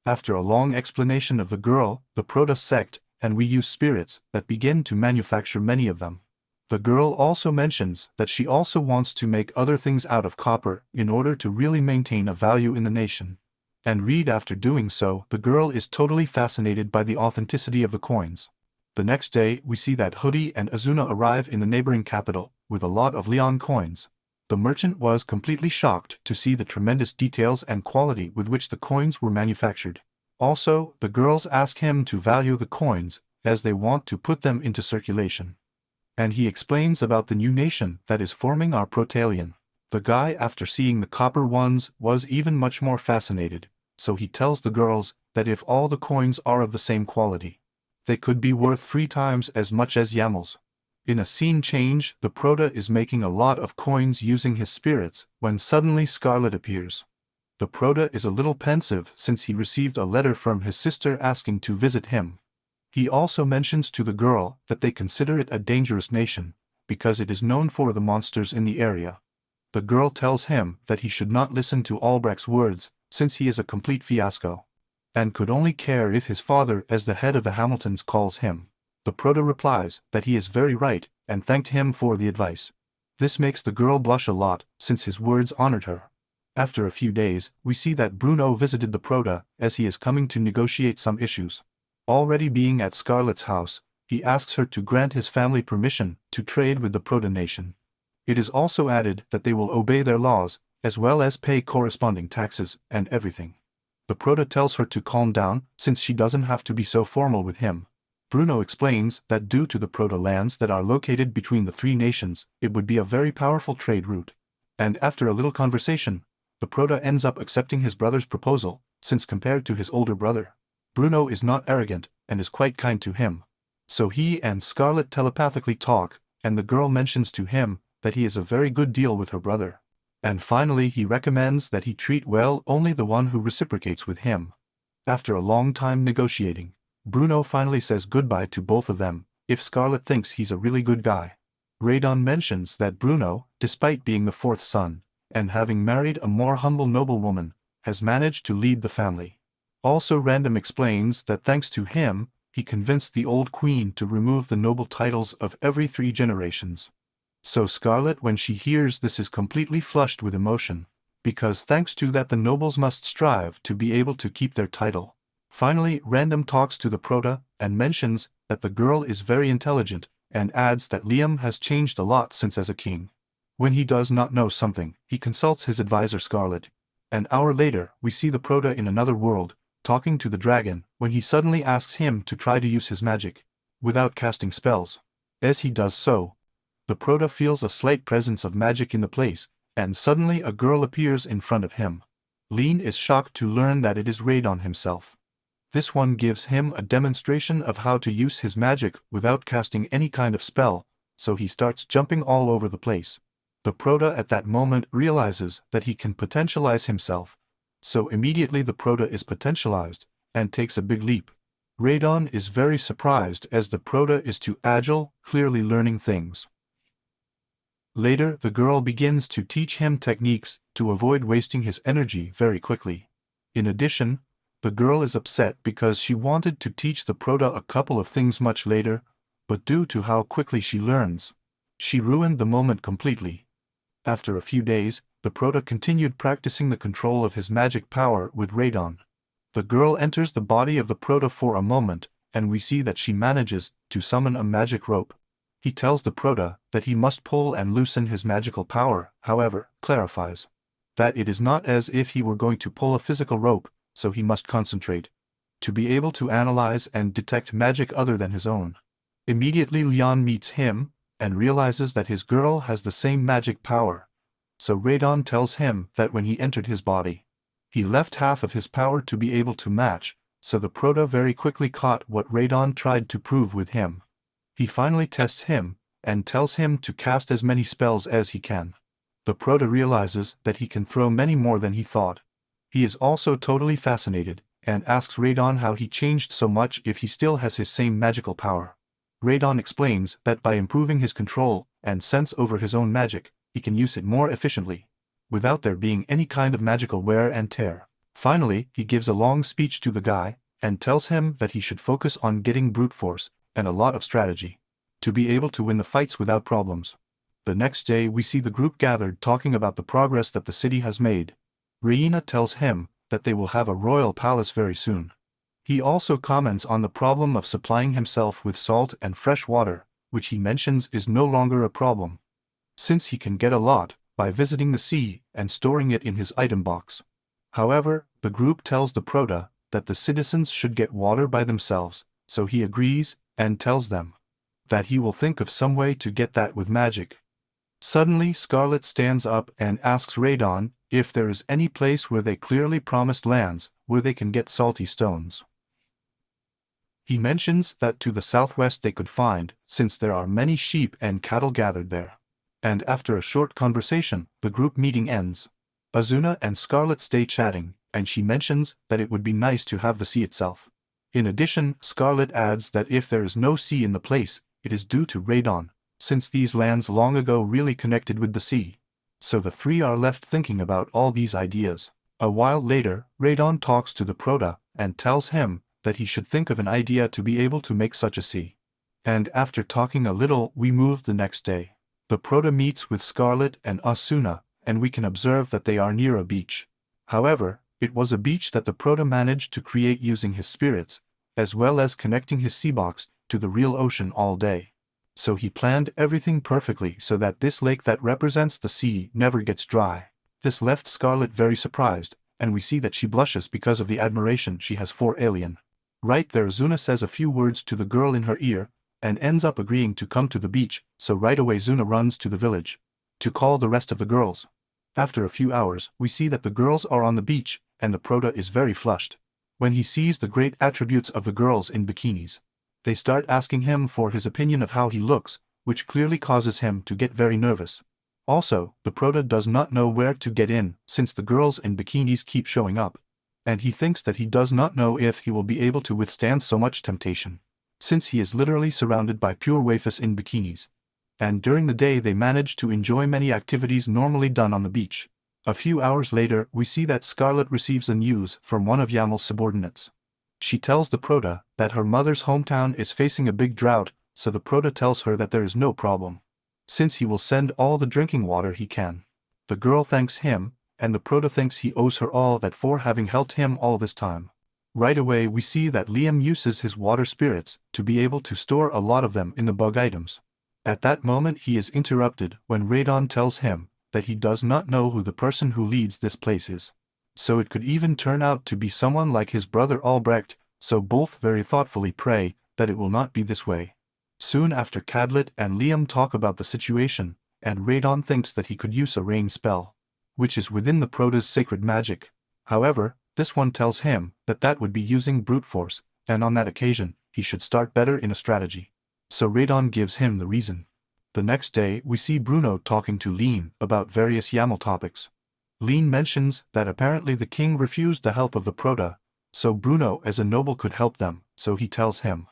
After a long explanation of the girl, the Prota sect, and we use spirits that begin to manufacture many of them. The girl also mentions that she also wants to make other things out of copper in order to really maintain a value in the nation. And read after doing so, the girl is totally fascinated by the authenticity of the coins. The next day, we see that Hoodie and Azuna arrive in the neighboring capital, with a lot of Leon coins. The merchant was completely shocked to see the tremendous details and quality with which the coins were manufactured. Also, the girls ask him to value the coins, as they want to put them into circulation. And he explains about the new nation that is forming our Protalion. The guy, after seeing the copper ones, was even much more fascinated, so he tells the girls that if all the coins are of the same quality, they could be worth 3 times as much as Yamel's. In a scene change, the Prota is making a lot of coins using his spirits when suddenly Scarlet appears. The Prota is a little pensive since he received a letter from his sister asking to visit him. He also mentions to the girl that they consider it a dangerous nation, because it is known for the monsters in the area. The girl tells him that he should not listen to Albrecht's words, since he is a complete fiasco, and could only care if his father as the head of the Hamiltons calls him. The Prota replies that he is very right, and thanked him for the advice. This makes the girl blush a lot, since his words honored her. After a few days, we see that Bruno visited the Prota, as he is coming to negotiate some issues. Already being at Scarlet's house, he asks her to grant his family permission to trade with the Prota nation. It is also added that they will obey their laws, as well as pay corresponding taxes and everything. The Prota tells her to calm down, since she doesn't have to be so formal with him. Bruno explains that due to the Prota lands that are located between the 3 nations, it would be a very powerful trade route. And after a little conversation, the Prota ends up accepting his brother's proposal, since compared to his older brother, Bruno is not arrogant and is quite kind to him. So he and Scarlet telepathically talk, and the girl mentions to him that he is a very good deal with her brother. And finally he recommends that he treat well only the one who reciprocates with him. After a long time negotiating, Bruno finally says goodbye to both of them, if Scarlet thinks he's a really good guy. Radon mentions that Bruno, despite being the 4th son, and having married a more humble noblewoman, has managed to lead the family. Also Random explains that thanks to him, he convinced the old queen to remove the noble titles of every 3 generations. So Scarlet, when she hears this, is completely flushed with emotion, because thanks to that the nobles must strive to be able to keep their title. Finally, Random talks to the Prota and mentions that the girl is very intelligent, and adds that Liam has changed a lot since as a king. When he does not know something, he consults his advisor Scarlet. An hour later, we see the Prota in another world, talking to the dragon, when he suddenly asks him to try to use his magic, without casting spells. As he does so, the Prota feels a slight presence of magic in the place, and suddenly a girl appears in front of him. Lean is shocked to learn that it is Radon himself. This one gives him a demonstration of how to use his magic without casting any kind of spell, so he starts jumping all over the place. The Prota at that moment realizes that he can potentialize himself, so immediately the Prota is potentialized, and takes a big leap. Radon is very surprised as the Prota is too agile, clearly learning things. Later, the girl begins to teach him techniques to avoid wasting his energy very quickly. In addition, the girl is upset because she wanted to teach the Prota a couple of things much later, but due to how quickly she learns, she ruined the moment completely. After a few days, the Prota continued practicing the control of his magic power with Radon. The girl enters the body of the Prota for a moment, and we see that she manages to summon a magic rope. He tells the Prota that he must pull and loosen his magical power, however, clarifies that it is not as if he were going to pull a physical rope, so he must concentrate to be able to analyze and detect magic other than his own. Immediately Leon meets him, and realizes that his girl has the same magic power, so Radon tells him that when he entered his body, he left half of his power to be able to match, so the Prota very quickly caught what Radon tried to prove with him. He finally tests him, and tells him to cast as many spells as he can. The Prota realizes that he can throw many more than he thought. He is also totally fascinated, and asks Radon how he changed so much if he still has his same magical power. Radon explains that by improving his control and sense over his own magic, he can use it more efficiently, without there being any kind of magical wear and tear. Finally, he gives a long speech to the guy, and tells him that he should focus on getting brute force, and a lot of strategy, to be able to win the fights without problems. The next day we see the group gathered talking about the progress that the city has made. Reina tells him that they will have a royal palace very soon. He also comments on the problem of supplying himself with salt and fresh water, which he mentions is no longer a problem, since he can get a lot by visiting the sea and storing it in his item box. However, the group tells the Prota that the citizens should get water by themselves, so he agrees and tells them that he will think of some way to get that with magic. Suddenly Scarlet stands up and asks Radon if there is any place where they clearly promised lands where they can get salty stones. He mentions that to the southwest they could find, since there are many sheep and cattle gathered there. And after a short conversation, the group meeting ends. Azuna and Scarlet stay chatting, and she mentions that it would be nice to have the sea itself. In addition, Scarlet adds that if there is no sea in the place, it is due to radon, since these lands long ago really connected with the sea. So the three are left thinking about all these ideas. A while later, Radon talks to the Prota and tells him that he should think of an idea to be able to make such a sea. And after talking a little, we move the next day. The Prota meets with Scarlet and Asuna, and we can observe that they are near a beach. However, it was a beach that the Prota managed to create using his spirits, as well as connecting his sea box to the real ocean all day. So he planned everything perfectly so that this lake that represents the sea never gets dry. This left Scarlet very surprised, and we see that she blushes because of the admiration she has for Alien. Right there Zuna says a few words to the girl in her ear, and ends up agreeing to come to the beach, so right away Zuna runs to the village to call the rest of the girls. After a few hours, we see that the girls are on the beach, and the Prota is very flushed. When he sees the great attributes of the girls in bikinis, they start asking him for his opinion of how he looks, which clearly causes him to get very nervous. Also, the Prota does not know where to get in, since the girls in bikinis keep showing up. And he thinks that he does not know if he will be able to withstand so much temptation, since he is literally surrounded by pure waifus in bikinis. And during the day they manage to enjoy many activities normally done on the beach. A few hours later, we see that Scarlet receives a news from one of Yamel's subordinates. She tells the Prota that her mother's hometown is facing a big drought, so the Prota tells her that there is no problem, since he will send all the drinking water he can. The girl thanks him, and the Prota thinks he owes her all that for having helped him all this time. Right away we see that Liam uses his water spirits to be able to store a lot of them in the bug items. At that moment he is interrupted when Radon tells him that he does not know who the person who leads this place is. So it could even turn out to be someone like his brother Albrecht, so both very thoughtfully pray that it will not be this way. Soon after Cadlet and Liam talk about the situation, and Radon thinks that he could use a rain spell, which is within the Prota's sacred magic. However, this one tells him that that would be using brute force, and on that occasion, he should start better in a strategy. So Radon gives him the reason. The next day, we see Bruno talking to Lean about various YAML topics. Lean mentions that apparently the king refused the help of the Prota, so Bruno as a noble could help them, so he tells him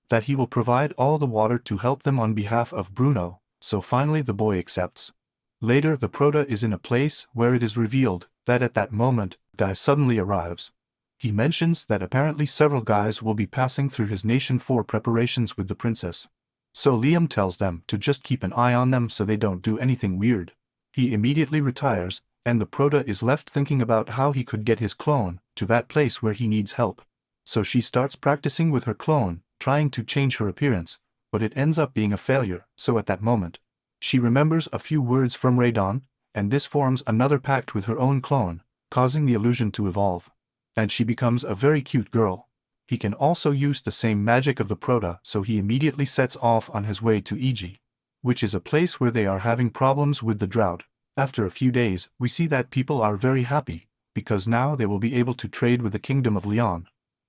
that he will provide all the water to help them on behalf of Bruno, so finally the boy accepts. Later the Prota is in a place where it is revealed that at that moment, Guy suddenly arrives. He mentions that apparently several guys will be passing through his nation for preparations with the princess. So Liam tells them to just keep an eye on them so they don't do anything weird. He immediately retires, and the Prota is left thinking about how he could get his clone to that place where he needs help. So she starts practicing with her clone, trying to change her appearance, but it ends up being a failure, so at that moment, she remembers a few words from Radon, and this forms another pact with her own clone, causing the illusion to evolve. And she becomes a very cute girl. He can also use the same magic of the Prota, so he immediately sets off on his way to Iji, which is a place where they are having problems with the drought. After a few days, we see that people are very happy, because now they will be able to trade with the Kingdom of Leon.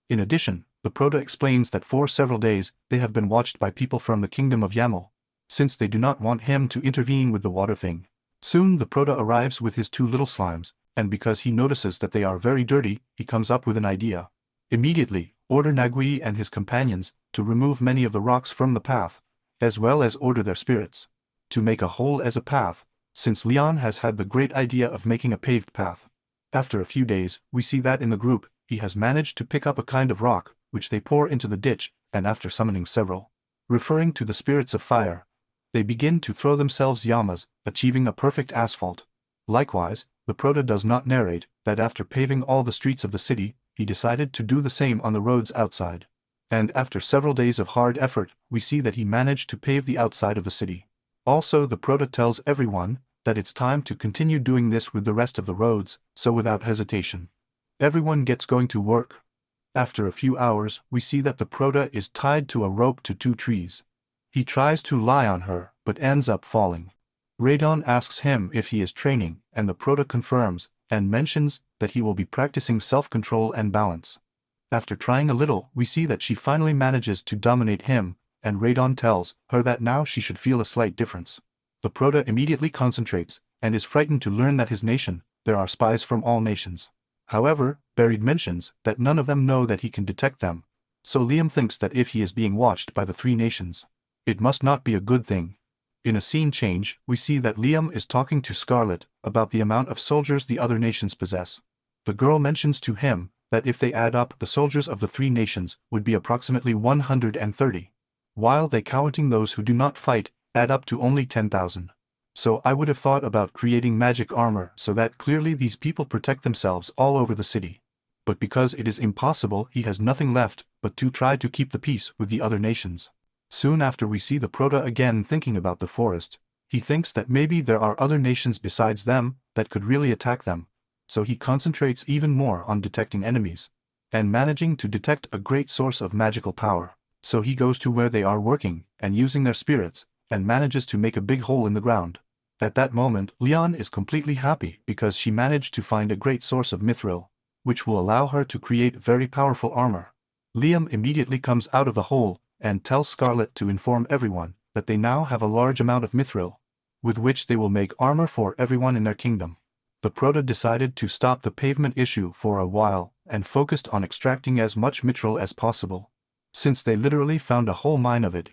In addition, the Prota explains that for several days, they have been watched by people from the Kingdom of Yamel, since they do not want him to intervene with the water thing. Soon the Prota arrives with his two little slimes, and because he notices that they are very dirty, he comes up with an idea. Immediately, order Nagui and his companions to remove many of the rocks from the path, as well as order their spirits to make a hole as a path, since Leon has had the great idea of making a paved path. After a few days, we see that in the group, he has managed to pick up a kind of rock, which they pour into the ditch, and after summoning several, referring to the spirits of fire, they begin to throw themselves yamas, achieving a perfect asphalt. Likewise, the Prota does not narrate that after paving all the streets of the city, he decided to do the same on the roads outside. And after several days of hard effort, we see that he managed to pave the outside of the city. Also the Prota tells everyone that it's time to continue doing this with the rest of the roads, so without hesitation, everyone gets going to work. After a few hours, we see that the Prota is tied to a rope to two trees. He tries to lie on her, but ends up falling. Radon asks him if he is training, and the Prota confirms, and mentions that he will be practicing self-control and balance. After trying a little, we see that she finally manages to dominate him, and Radon tells her that now she should feel a slight difference. The Prota immediately concentrates, and is frightened to learn that his nation, there are spies from all nations. However, Buried mentions that none of them know that he can detect them, so Liam thinks that if he is being watched by the three nations, it must not be a good thing. In a scene change, we see that Liam is talking to Scarlet about the amount of soldiers the other nations possess. The girl mentions to him that if they add up the soldiers of the three nations would be approximately 130, while they counting those who do not fight add up to only 10,000. So I would have thought about creating magic armor so that clearly these people protect themselves all over the city. But because it is impossible, he has nothing left but to try to keep the peace with the other nations. Soon after we see the Prota again thinking about the forest. He thinks that maybe there are other nations besides them that could really attack them, so he concentrates even more on detecting enemies, and managing to detect a great source of magical power. So he goes to where they are working, and using their spirits, and manages to make a big hole in the ground. At that moment, Leon is completely happy because she managed to find a great source of mithril, which will allow her to create very powerful armor. Liam immediately comes out of the hole, and tells Scarlet to inform everyone that they now have a large amount of mithril, with which they will make armor for everyone in their kingdom. The Prota decided to stop the pavement issue for a while, and focused on extracting as much mithril as possible, since they literally found a whole mine of it.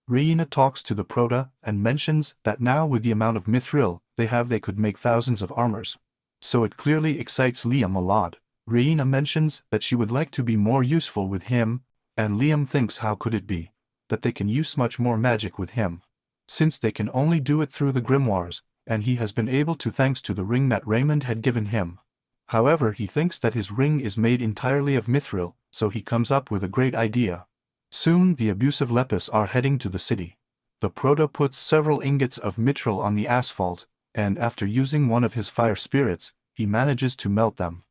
Reina talks to the Prota and mentions that now with the amount of mithril they have they could make thousands of armors. So it clearly excites Liam a lot. Reina mentions that she would like to be more useful with him, and Liam thinks how could it be that they can use much more magic with him, since they can only do it through the grimoires, and he has been able to thanks to the ring that Raymond had given him. However, he thinks that his ring is made entirely of mithril, so he comes up with a great idea. Soon the abusive lepus are heading to the city. The Prota puts several ingots of mithril on the asphalt, and after using one of his fire spirits, he manages to melt them,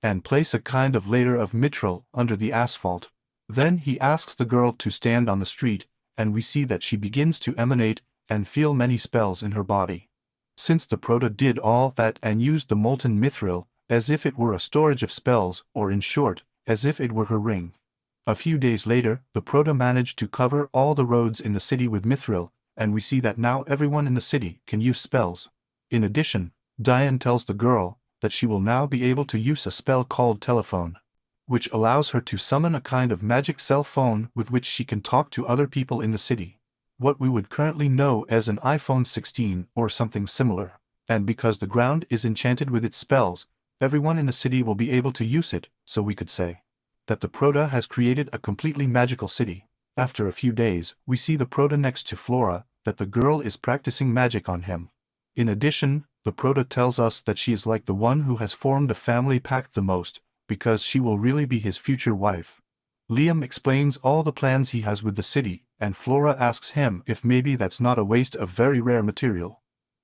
and place a kind of layer of mithril under the asphalt. Then he asks the girl to stand on the street, and we see that she begins to emanate and feel many spells in her body. Since the Prota did all that and used the molten mithril, as if it were a storage of spells, or in short, as if it were her ring. A few days later, the Prota managed to cover all the roads in the city with mithril, and we see that now everyone in the city can use spells. In addition, Diane tells the girl that she will now be able to use a spell called telephone, which allows her to summon a kind of magic cell phone with which she can talk to other people in the city, what we would currently know as an iPhone 16 or something similar. And because the ground is enchanted with its spells, everyone in the city will be able to use it, so we could say that the Prota has created a completely magical city. After a few days, we see the Prota next to Flora, that the girl is practicing magic on him. In addition, the Prota tells us that she is like the one who has formed a family pact the most, because she will really be his future wife. Liam explains all the plans he has with the city, and Flora asks him if maybe that's not a waste of very rare material.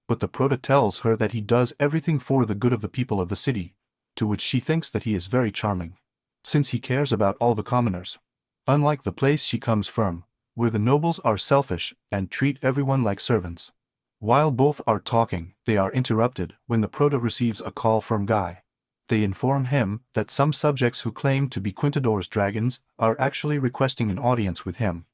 But the Prota tells her that he does everything for the good of the people of the city, to which she thinks that he is very charming, since he cares about all the commoners. Unlike the place she comes from, where the nobles are selfish and treat everyone like servants. While both are talking, they are interrupted when the Prota receives a call from Guy. They inform him that some subjects who claim to be Quintador's dragons are actually requesting an audience with him.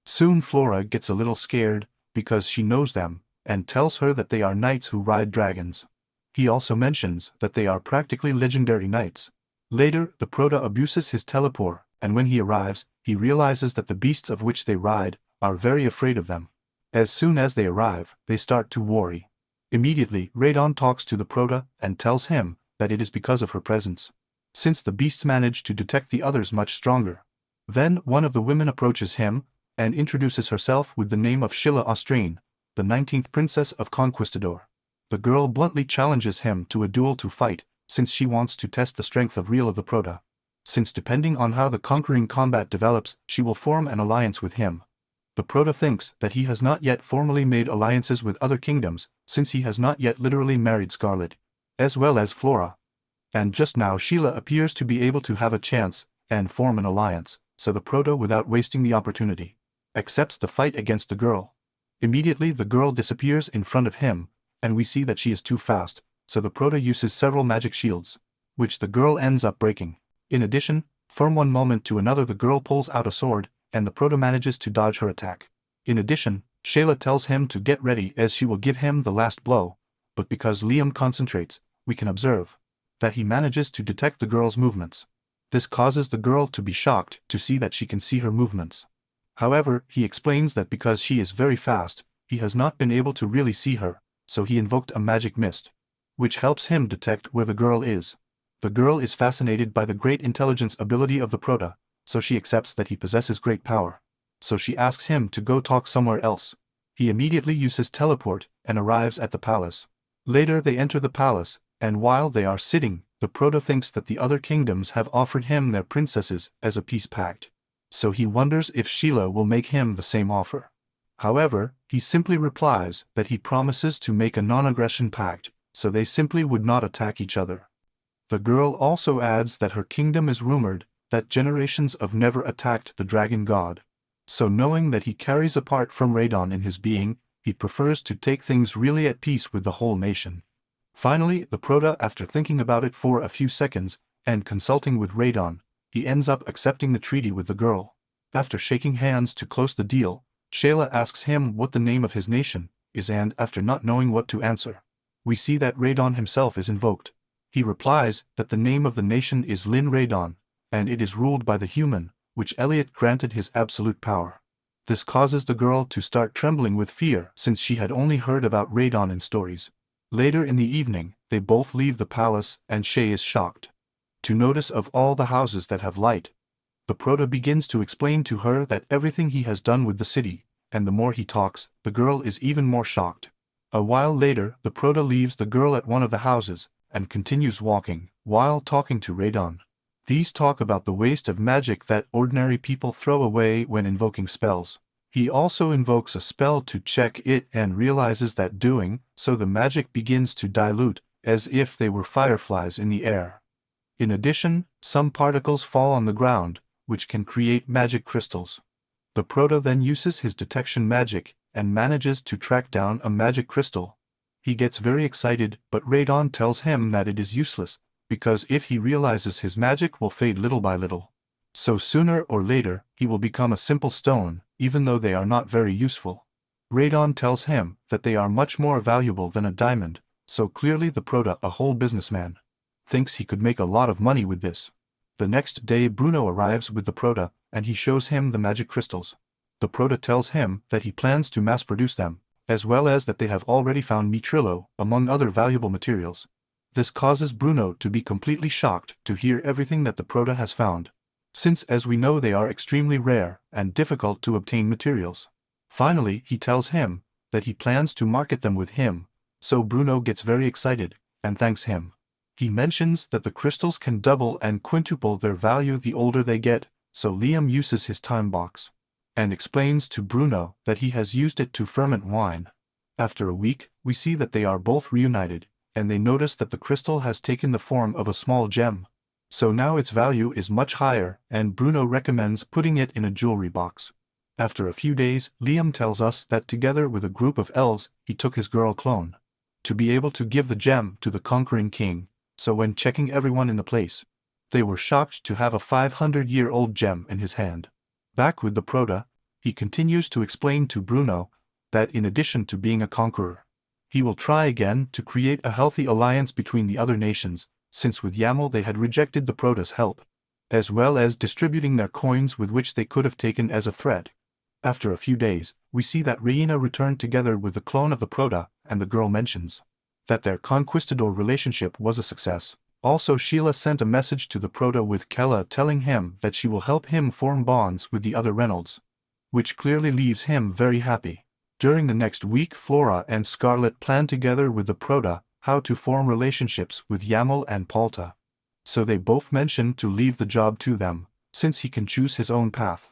Soon Flora gets a little scared, because she knows them, and tells her that they are knights who ride dragons. He also mentions that they are practically legendary knights. Later, the Prota abuses his teleport, and when he arrives, he realizes that the beasts of which they ride are very afraid of them. As soon as they arrive, they start to worry. Immediately, Radon talks to the Prota and tells him that it is because of her presence, since the beasts manage to detect the others much stronger. Then one of the women approaches him and introduces herself with the name of Sheila Austrain, the 19th princess of Conquistador. The girl bluntly challenges him to a duel to fight, since she wants to test the strength of real of the Prota. Since depending on how the conquering combat develops, she will form an alliance with him. The Prota thinks that he has not yet formally made alliances with other kingdoms, since he has not yet literally married Scarlet, as well as Flora. And just now Sheila appears to be able to have a chance and form an alliance, so the Prota, without wasting the opportunity, accepts the fight against the girl. Immediately the girl disappears in front of him, and we see that she is too fast, so the Prota uses several magic shields, which the girl ends up breaking. In addition, from one moment to another the girl pulls out a sword, and the Proto manages to dodge her attack. In addition, Shayla tells him to get ready as she will give him the last blow, but because Liam concentrates, we can observe that he manages to detect the girl's movements. This causes the girl to be shocked to see that she can see her movements. However, he explains that because she is very fast, he has not been able to really see her, so he invoked a magic mist, which helps him detect where the girl is. The girl is fascinated by the great intelligence ability of the Prota, so she accepts that he possesses great power. So she asks him to go talk somewhere else. He immediately uses teleport and arrives at the palace. Later they enter the palace, and while they are sitting, the Proto thinks that the other kingdoms have offered him their princesses as a peace pact. So he wonders if Sheila will make him the same offer. However, he simply replies that he promises to make a non-aggression pact, so they simply would not attack each other. The girl also adds that her kingdom is rumored that generations of never attacked the dragon god. So knowing that he carries a part from Radon in his being, he prefers to take things really at peace with the whole nation. Finally, the Prota, after thinking about it for a few seconds, and consulting with Radon, he ends up accepting the treaty with the girl. After shaking hands to close the deal, Shayla asks him what the name of his nation is, and after not knowing what to answer, we see that Radon himself is invoked. He replies that the name of the nation is Lin Radon, and it is ruled by the human, which Elliot granted his absolute power. This causes the girl to start trembling with fear since she had only heard about Radon in stories. Later in the evening, they both leave the palace and Shay is shocked to notice of all the houses that have light. The Prota begins to explain to her that everything he has done with the city, and the more he talks, the girl is even more shocked. A while later, the Prota leaves the girl at one of the houses, and continues walking, while talking to Radon. These talk about the waste of magic that ordinary people throw away when invoking spells. He also invokes a spell to check it and realizes that doing so the magic begins to dilute, as if they were fireflies in the air. In addition, some particles fall on the ground, which can create magic crystals. The Prota then uses his detection magic, and manages to track down a magic crystal. He gets very excited, but Radon tells him that it is useless, because if he realizes his magic will fade little by little. So sooner or later, he will become a simple stone, even though they are not very useful. Radon tells him that they are much more valuable than a diamond, so clearly the Prota, a whole businessman, thinks he could make a lot of money with this. The next day Bruno arrives with the Prota, and he shows him the magic crystals. The Prota tells him that he plans to mass-produce them, as well as that they have already found Mitrillo, among other valuable materials. This causes Bruno to be completely shocked to hear everything that the Prota has found, since as we know they are extremely rare and difficult to obtain materials. Finally, he tells him that he plans to market them with him, so Bruno gets very excited and thanks him. He mentions that the crystals can double and quintuple their value the older they get, so Liam uses his time box and explains to Bruno that he has used it to ferment wine. After a week, we see that they are both reunited, and they notice that the crystal has taken the form of a small gem. So now its value is much higher, and Bruno recommends putting it in a jewelry box. After a few days, Liam tells us that together with a group of elves, he took his girl clone to be able to give the gem to the conquering king, so when checking everyone in the place, they were shocked to have a 500-year-old gem in his hand. Back with the Prota, he continues to explain to Bruno that in addition to being a conqueror, he will try again to create a healthy alliance between the other nations, since with Yamal they had rejected the Prota's help, as well as distributing their coins with which they could have taken as a threat. After a few days, we see that Reina returned together with the clone of the Prota, and the girl mentions that their conquistador relationship was a success. Also, Sheila sent a message to the Prota with Kella telling him that she will help him form bonds with the other Reynolds, which clearly leaves him very happy. During the next week, Flora and Scarlet plan together with the Prota how to form relationships with Yamal and Palta. So they both mention to leave the job to them, since he can choose his own path.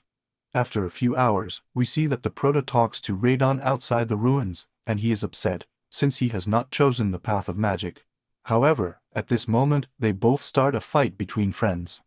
After a few hours, we see that the Prota talks to Radon outside the ruins, and he is upset, since he has not chosen the path of magic. However, at this moment, they both start a fight between friends.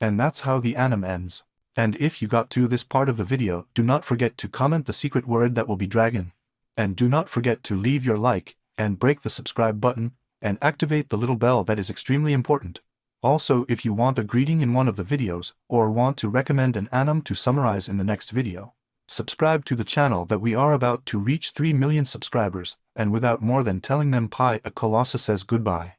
And that's how the anime ends. And if you got to this part of the video, do not forget to comment the secret word that will be dragon. And do not forget to leave your like, and break the subscribe button, and activate the little bell that is extremely important. Also, if you want a greeting in one of the videos, or want to recommend an anime to summarize in the next video, subscribe to the channel that we are about to reach 3 million subscribers, and without more than telling them pi, a Colossus says goodbye.